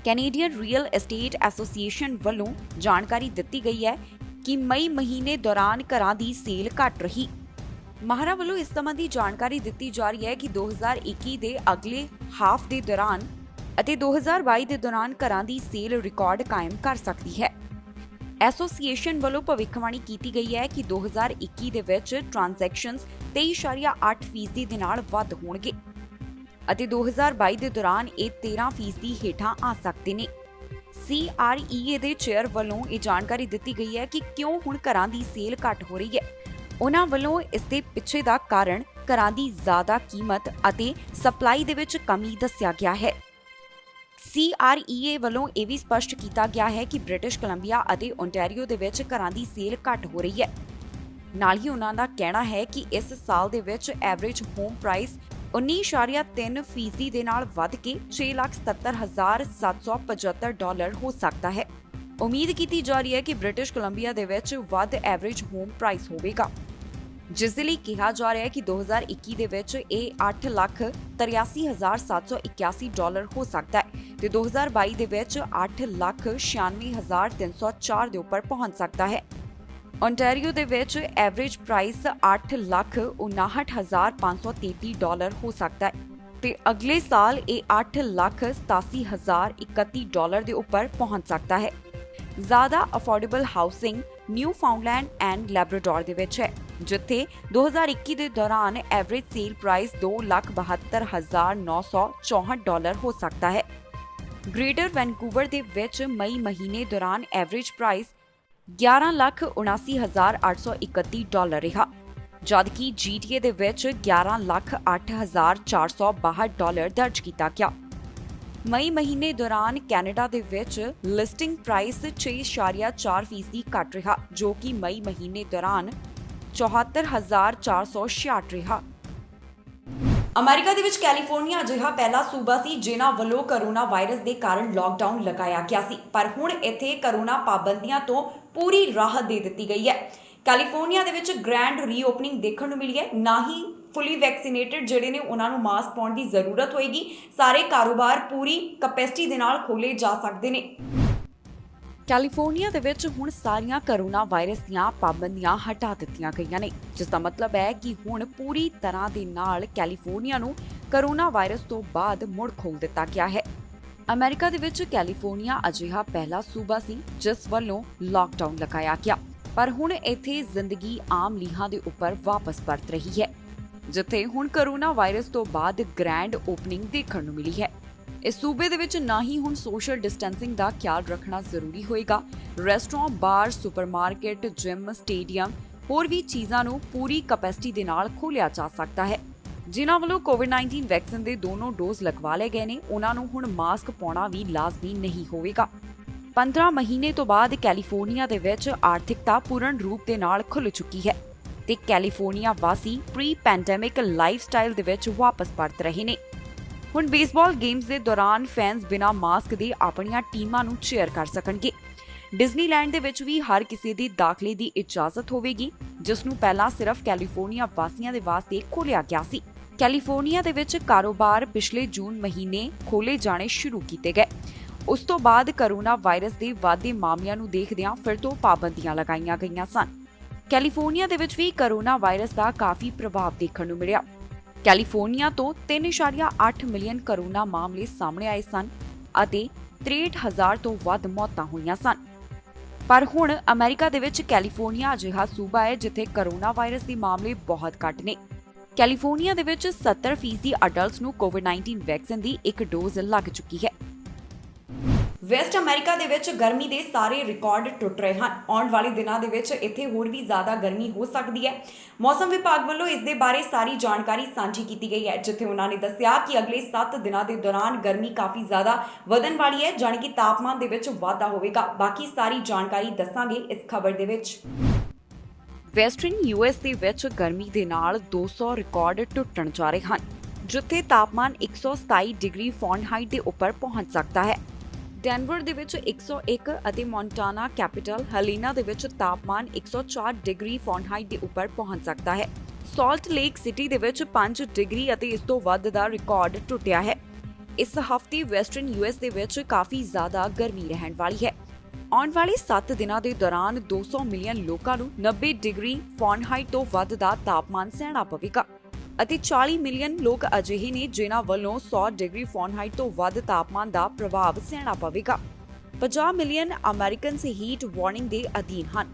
A: ਕੈਨੇਡੀਅਨ ਰੀਅਲ ਐਸਟੇਟ ਐਸੋਸੀਏਸ਼ਨ ਵੱਲੋਂ ਜਾਣਕਾਰੀ ਦਿੱਤੀ ਗਈ ਹੈ ਕਿ ਮਈ ਮਹੀਨੇ ਦੌਰਾਨ ਘਰਾਂ ਦੀ ਸੇਲ ਘੱਟ ਰਹੀ। ਮਾਹਰਾਂ ਵੱਲੋਂ ਇਸ ਸੰਬੰਧੀ ਜਾਣਕਾਰੀ ਦਿੱਤੀ ਜਾ ਰਹੀ ਹੈ ਕਿ 2021 ਦੇ ਅਗਲੇ ਹਾਫ ਦੇ ਦੌਰਾਨ ਅਤੇ 2022 ਦੇ ਦੌਰਾਨ ਘਰਾਂ ਦੀ ਸੇਲ ਰਿਕਾਰਡ ਕਾਇਮ ਕਰ ਸਕਦੀ ਹੈ। ਐਸੋਸੀਏਸ਼ਨ ਵੱਲੋਂ ਭਵਿੱਖਬਾਣੀ ਕੀਤੀ ਗਈ ਹੈ ਕਿ 2021 ਦੇ ਵਿੱਚ ਟ੍ਰਾਂਜੈਕਸ਼ਨਸ 23.8% ਦੇ ਨਾਲ ਵੱਧ ਹੋਣਗੇ ਅਤੇ 2022 ਦੇ ਦੌਰਾਨ ਇਹ 13% ਹੇਠਾਂ ਆ ਸਕਦੇ ਨੇ। CREA ਦੇ ਚੇਅਰ ਵੱਲੋਂ ਇਹ ਜਾਣਕਾਰੀ ਦਿੱਤੀ ਗਈ ਹੈ ਕਿ ਕਿਉਂ ਹੁਣ ਘਰਾਂ ਦੀ ਸੇਲ ਘੱਟ ਹੋ ਰਹੀ ਹੈ। ਉਹਨਾਂ ਵੱਲੋਂ ਇਸ ਦੇ ਪਿੱਛੇ ਦਾ ਕਾਰਨ ਘਰਾਂ ਦੀ ਜ਼ਿਆਦਾ ਕੀਮਤ ਅਤੇ ਸਪਲਾਈ ਦੇ ਵਿੱਚ ਕਮੀ ਦੱਸਿਆ ਗਿਆ ਹੈ। CREA ਵੱਲੋਂ ਇਹ ਵੀ ਸਪਸ਼ਟ ਕੀਤਾ ਗਿਆ ਹੈ ਕਿ ਬ੍ਰਿਟਿਸ਼ ਕੋਲੰਬੀਆ ਅਤੇ ਓਨਟਾਰੀਓ ਦੇ ਵਿੱਚ ਘਰਾਂ ਦੀ ਸੇਲ ਘੱਟ ਹੋ ਰਹੀ ਹੈ। ਨਾਲ ਹੀ ਉਹਨਾਂ ਦਾ ਕਹਿਣਾ ਹੈ ਕਿ ਇਸ ਸਾਲ ਦੇ ਵਿੱਚ ਐਵਰੇਜ ਹੋਮ ਪ੍ਰਾਈਸ 19.3% ਦੇ ਨਾਲ ਵੱਧ ਕੇ $6,77,775 ਹੋ ਸਕਦਾ ਹੈ। ਉਮੀਦ ਕੀਤੀ ਜਾ ਰਹੀ ਹੈ ਕਿ ਬ੍ਰਿਟਿਸ਼ ਕੋਲੰਬੀਆ ਦੇ ਵਿੱਚ ਵੱਧ ਐਵਰੇਜ ਹੋਮ ਪ੍ਰਾਈਸ ਹੋਵੇਗਾ, ਜਿਸ ਦੇ ਲਈ ਕਿਹਾ ਜਾ ਰਿਹਾ ਹੈ ਕਿ 2021 ਦੇ ਵਿੱਚ ਇਹ $8,83,781 ਹੋ ਸਕਦਾ ਹੈ ਤੇ 2022 ਦੇ ਵਿੱਚ $8,96,304 ਦੇ ਉੱਪਰ ਪਹੁੰਚ ਸਕਦਾ ਹੈ। ਓਨਟਾਰੀਓ ਦੇ ਵਿੱਚ ਐਵਰੇਜ ਪ੍ਰਾਈਸ $8,59,533 ਹੋ ਸਕਦਾ ਹੈ ਤੇ ਅਗਲੇ ਸਾਲ ਇਹ $8,87,031 ਦੇ ਉੱਪਰ ਪਹੁੰਚ ਸਕਦਾ ਹੈ। ਜ਼ਿਆਦਾ ਅਫੋਰਡੇਬਲ ਹਾਊਸਿੰਗ ਨਿਊਫਾਊਂਡਲੈਂਡ ਐਂਡ ਲੈਬਰਾਡੋਰ ਦੇ ਵਿੱਚ ਹੈ, ਜਿੱਥੇ 2021 ਦੇ ਦੌਰਾਨ ਐਵਰੇਜ ਸੇਲ ਪ੍ਰਾਈਸ $2,72,964 ਹੋ ਸਕਦਾ ਹੈ। ਗ੍ਰੇਟਰ ਵੈਨਕੂਵਰ ਦੇ ਵਿੱਚ ਮਈ ਮਹੀਨੇ ਦੌਰਾਨ ਐਵਰੇਜ ਪ੍ਰਾਈਸ $11,79,831 ਰਿਹਾ, ਜਦਕਿ GTA ਦੇ ਵਿੱਚ $11,08,462 ਦਰਜ ਕੀਤਾ ਗਿਆ। ਮਈ ਮਹੀਨੇ ਦੌਰਾਨ ਕੈਨੇਡਾ ਦੇ ਵਿੱਚ ਲਿਸਟਿੰਗ ਪ੍ਰਾਈਸ 6.4% ਘੱਟ ਰਿਹਾ, ਜੋ ਕਿ ਮਈ ਮਹੀਨੇ ਦੌਰਾਨ 74,466 ਰਿਹਾ। ਅਮਰੀਕਾ ਦੇ ਵਿੱਚ ਕੈਲੀਫੋਰਨੀਆ ਅਜਿਹਾ ਪਹਿਲਾ ਸੂਬਾ ਸੀ ਜਿਨ੍ਹਾਂ ਵੱਲੋਂ ਕੋਰੋਨਾ ਵਾਇਰਸ ਦੇ ਕਾਰਨ ਲਾਕਡਾਊਨ ਲਗਾਇਆ ਗਿਆ ਸੀ, ਪਰ ਹੁਣ ਇੱਥੇ ਕੋਰੋਨਾ ਪਾਬੰਦੀਆਂ ਤੋਂ ਪੂਰੀ ਰਾਹਤ ਦੇ ਦਿੱਤੀ ਗਈ ਹੈ। ਕੈਲੀਫੋਰਨੀਆ ਦੇ ਵਿੱਚ ਗ੍ਰੈਂਡ ਰੀਓਪਨਿੰਗ ਦੇਖਣ ਨੂੰ ਮਿਲੀ ਹੈ। ਨਾ ਹੀ ਫੁੱਲੀ ਵੈਕਸੀਨੇਟਡ ਜਿਹੜੇ ਨੇ ਉਹਨਾਂ ਨੂੰ ਮਾਸਕ ਪਾਉਣ ਦੀ ਜ਼ਰੂਰਤ ਹੋਏਗੀ। ਸਾਰੇ ਕਾਰੋਬਾਰ ਪੂਰੀ ਕੈਪੈਸਿਟੀ ਦੇ ਨਾਲ ਖੋਲੇ ਜਾ ਸਕਦੇ ਨੇ। ਕੈਲੀਫੋਰਨੀਆ ਦੇ ਵਿੱਚ ਹੁਣ ਸਾਰੀਆਂ ਕੋਰੋਨਾ ਵਾਇਰਸ ਦੀਆਂ ਪਾਬੰਦੀਆਂ ਹਟਾ ਦਿੱਤੀਆਂ ਗਈਆਂ ਨੇ, ਜਿਸ ਦਾ ਮਤਲਬ ਹੈ ਕਿ ਹੁਣ ਪੂਰੀ ਤਰ੍ਹਾਂ ਦੇ ਨਾਲ ਕੈਲੀਫੋਰਨੀਆ ਨੂੰ ਕੋਰੋਨਾ ਵਾਇਰਸ ਤੋਂ ਬਾਅਦ ਮੁੜ ਖੋਲ੍ਹ ਦਿੱਤਾ ਗਿਆ ਹੈ। ਅਮਰੀਕਾ ਦੇ ਵਿੱਚ ਕੈਲੀਫੋਰਨੀਆ ਅਜਿਹਾ ਪਹਿਲਾ ਸੂਬਾ ਸੀ ਜਿਸ ਵੱਲੋਂ ਲਾਕਡਾਊਨ ਲਗਾਇਆ ਗਿਆ, ਪਰ ਹੁਣ ਇੱਥੇ ਜ਼ਿੰਦਗੀ ਆਮ ਲੀਹਾਂ ਦੇ ਉੱਪਰ ਵਾਪਸ ਪਰਤ ਰਹੀ ਹੈ, ਜਿੱਥੇ ਹੁਣ ਕੋਰੋਨਾ ਵਾਇਰਸ ਤੋਂ ਬਾਅਦ ਗ੍ਰੈਂਡ ਓਪਨਿੰਗ ਦੇਖਣ ਨੂੰ ਮਿਲੀ ਹੈ। ਇਸ ਸੂਬੇ ਦੇ ਵਿੱਚ ਨਾ ਹੀ ਹੁਣ ਸੋਸ਼ਲ ਡਿਸਟੈਂਸਿੰਗ ਦਾ ਖਿਆਲ ਰੱਖਣਾ ਜ਼ਰੂਰੀ ਹੋਏਗਾ। ਰੈਸਟੋਰੈਂਟ, ਬਾਰ, ਸੁਪਰਮਾਰਕੀਟ, ਜਿਮ, ਸਟੇਡੀਅਮ ਹੋਰ ਵੀ ਚੀਜ਼ਾਂ ਨੂੰ ਪੂਰੀ ਕੈਪੈਸਿਟੀ ਦੇ ਨਾਲ ਖੋਲ੍ਹਿਆ ਜਾ ਸਕਦਾ ਹੈ। ਜਿਨ੍ਹਾਂ ਵੱਲੋਂ ਕੋਵਿਡ-19 ਵੈਕਸੀਨ ਦੇ ਦੋਨੋਂ ਡੋਜ਼ ਲਗਵਾ ਲਏ ਗਏ ਨੇ, ਉਹਨਾਂ ਨੂੰ ਹੁਣ ਮਾਸਕ ਪਾਉਣਾ ਵੀ ਲਾਜ਼ਮੀ ਨਹੀਂ ਹੋਵੇਗਾ। 15 ਮਹੀਨੇ ਤੋਂ ਬਾਅਦ ਕੈਲੀਫੋਰਨੀਆ ਦੇ ਵਿੱਚ ਆਰਥਿਕਤਾ ਪੂਰਨ ਰੂਪ ਦੇ ਨਾਲ ਖੁੱਲ੍ਹ ਚੁੱਕੀ ਹੈ ਤੇ ਕੈਲੀਫੋਰਨੀਆ ਵਾਸੀ ਪ੍ਰੀ ਪੈਂਡੈਮਿਕ ਲਾਈਫਸਟਾਈਲ ਦੇ ਵਿੱਚ ਵਾਪਸ ਪਰਤ ਰਹੇ ਨੇ। ਹੁਣ ਬੇਸਬਾਲ ਗੇਮਸ ਦੇ ਦੌਰਾਨ ਫੈਨਸ ਬਿਨਾਂ ਮਾਸਕ ਦੇ ਆਪਣੀਆਂ ਟੀਮਾਂ ਨੂੰ ਚੀਅਰ ਕਰ ਸਕਣਗੇ। ਡਿਜ਼ਨੀਲੈਂਡ ਦੇ ਵਿੱਚ ਵੀ ਹਰ ਕਿਸੇ ਦੀ ਦਾਖਲੇ ਦੀ ਇਜਾਜ਼ਤ ਹੋਵੇਗੀ, ਜਿਸ ਨੂੰ ਪਹਿਲਾਂ ਸਿਰਫ ਕੈਲੀਫੋਰਨੀਆ ਵਾਸੀਆਂ ਦੇ ਵਾਸਤੇ ਖੋਲ੍ਹਿਆ ਗਿਆ ਸੀ। ਕੈਲੀਫੋਰਨੀਆ ਦੇ ਵਿੱਚ ਕਾਰੋਬਾਰ ਪਿਛਲੇ ਜੂਨ ਮਹੀਨੇ ਖੋਲ੍ਹੇ ਜਾਣੇ ਸ਼ੁਰੂ ਕੀਤੇ ਗਏ। ਉਸ ਤੋਂ ਬਾਅਦ ਕੋਰੋਨਾ ਵਾਇਰਸ ਦੇ ਵਾਧੇ ਮਾਮਲਿਆਂ ਨੂੰ ਦੇਖਦਿਆਂ ਫਿਰ ਤੋਂ ਪਾਬੰਦੀਆਂ ਲਗਾਈਆਂ ਗਈਆਂ ਸਨ। ਕੈਲੀਫੋਰਨੀਆ ਦੇ ਵਿੱਚ ਵੀ ਕੋਰੋਨਾ ਵਾਇਰਸ ਦਾ ਕਾਫੀ ਪ੍ਰਭਾਵ ਦੇਖਣ ਨੂੰ ਮਿਲਿਆ। ਕੈਲੀਫੋਰਨੀਆ ਤੋਂ 3.8 ਮਿਲੀਅਨ ਕੋਰੋਨਾ ਮਾਮਲੇ ਸਾਹਮਣੇ ਆਏ ਸਨ ਅਤੇ 63,000 ਤੋਂ ਵੱਧ ਮੌਤਾਂ ਹੋਈਆਂ ਸਨ। ਪਰ ਹੁਣ ਅਮਰੀਕਾ ਦੇ ਵਿੱਚ ਕੈਲੀਫੋਰਨੀਆ ਅਜਿਹਾ ਸੂਬਾ ਹੈ ਜਿੱਥੇ ਕੋਰੋਨਾ ਵਾਇਰਸ ਦੇ ਮਾਮਲੇ ਬਹੁਤ ਘੱਟ ਨੇ। ਕੈਲੀਫੋਰਨੀਆ ਦੇ ਵਿੱਚ 70% ਅਡਲਟਸ ਨੂੰ ਕੋਵਿਡ-19 ਵੈਕਸੀਨ ਦੀ ਇੱਕ ਡੋਜ਼ ਲੱਗ ਚੁੱਕੀ ਹੈ। ਵੈਸਟ ਅਮਰੀਕਾ ਦੇ ਵਿੱਚ ਗਰਮੀ ਦੇ ਸਾਰੇ ਰਿਕਾਰਡ ਟੁੱਟ ਰਹੇ ਹਨ। ਆਉਣ ਵਾਲੇ ਦਿਨਾਂ ਦੇ ਵਿੱਚ ਇੱਥੇ ਹੋਰ ਵੀ ਜ਼ਿਆਦਾ ਗਰਮੀ ਹੋ ਸਕਦੀ ਹੈ। ਮੌਸਮ ਵਿਭਾਗ ਵੱਲੋਂ ਇਸ ਦੇ ਬਾਰੇ ਸਾਰੀ ਜਾਣਕਾਰੀ ਸਾਂਝੀ ਕੀਤੀ ਗਈ ਹੈ, ਜਿੱਥੇ ਉਹਨਾਂ ਨੇ ਦੱਸਿਆ ਕਿ ਅਗਲੇ 7 ਦਿਨਾਂ ਦੇ ਦੌਰਾਨ ਗਰਮੀ ਕਾਫੀ ਜ਼ਿਆਦਾ ਵਧਣ ਵਾਲੀ ਹੈ, ਜਾਣੀ ਕਿ ਤਾਪਮਾਨ ਦੇ ਵਿੱਚ ਵਾਧਾ ਹੋਵੇਗਾ। ਬਾਕੀ ਸਾਰੀ ਜਾਣਕਾਰੀ ਦੱਸਾਂਗੇ ਇਸ ਖਬਰ ਦੇ ਵਿੱਚ। ਵੈਸਟਰਨ US ਦੇ ਵਿੱਚ ਗਰਮੀ ਦੇ ਨਾਲ 200 ਰਿਕਾਰਡ ਟੁੱਟਣ ਜਾ ਰਹੇ ਹਨ, ਜਿੱਥੇ ਤਾਪਮਾਨ 127 ਡਿਗਰੀ ਫਾਰਨਹਾਈਟ ਦੇ ਉੱਪਰ ਪਹੁੰਚ ਸਕਦਾ ਹੈ। ਡੈਨਵਰ ਦੇ ਵਿੱਚ 101 ਅਤੇ ਮੌਂਟਾਨਾ ਕੈਪੀਟਲ ਹੈਲੀਨਾ ਦੇ ਵਿੱਚ ਤਾਪਮਾਨ 104 ਡਿਗਰੀ ਫਾਰਨਹਾਈਟ ਦੇ ਉੱਪਰ ਪਹੁੰਚ ਸਕਦਾ ਹੈ। ਸਾਲਟ ਲੇਕ ਸਿਟੀ ਦੇ ਵਿੱਚ 5 ਡਿਗਰੀ ਅਤੇ ਇਸ ਤੋਂ ਵੱਧ ਦਾ ਰਿਕਾਰਡ ਟੁੱਟਿਆ ਹੈ। ਇਸ ਹਫ਼ਤੇ ਵੈਸਟਰਨ US ਦੇ ਵਿੱਚ ਕਾਫੀ ਜ਼ਿਆਦਾ ਗਰਮੀ ਰਹਿਣ ਵਾਲੀ ਹੈ। ਆਉਣ ਵਾਲੇ 7 ਦਿਨਾਂ ਦੇ ਦੌਰਾਨ 200 ਮਿਲੀਅਨ ਲੋਕਾਂ ਨੂੰ 90 ਡਿਗਰੀ ਫਾਰਨਹਾਈਟ ਤੋਂ ਵੱਧ ਦਾ ਤਾਪਮਾਨ ਸਹਿਣਾ ਪਵੇਗਾ ਅਤੇ 40 ਮਿਲੀਅਨ ਲੋਕ ਅਜਿਹੇ ਨੇ ਜਿਨ੍ਹਾਂ ਵੱਲੋਂ 100 ਡਿਗਰੀ ਫਾਰਨਹਾਈਟ ਤੋਂ ਵੱਧ ਤਾਪਮਾਨ ਦਾ ਪ੍ਰਭਾਵ ਸਹਿਣਾ ਪਵੇਗਾ। 50 ਮਿਲੀਅਨ ਅਮਰੀਕਨਸ ਹੀਟ ਵਾਰਨਿੰਗ ਦੇ ਅਧੀਨ ਹਨ।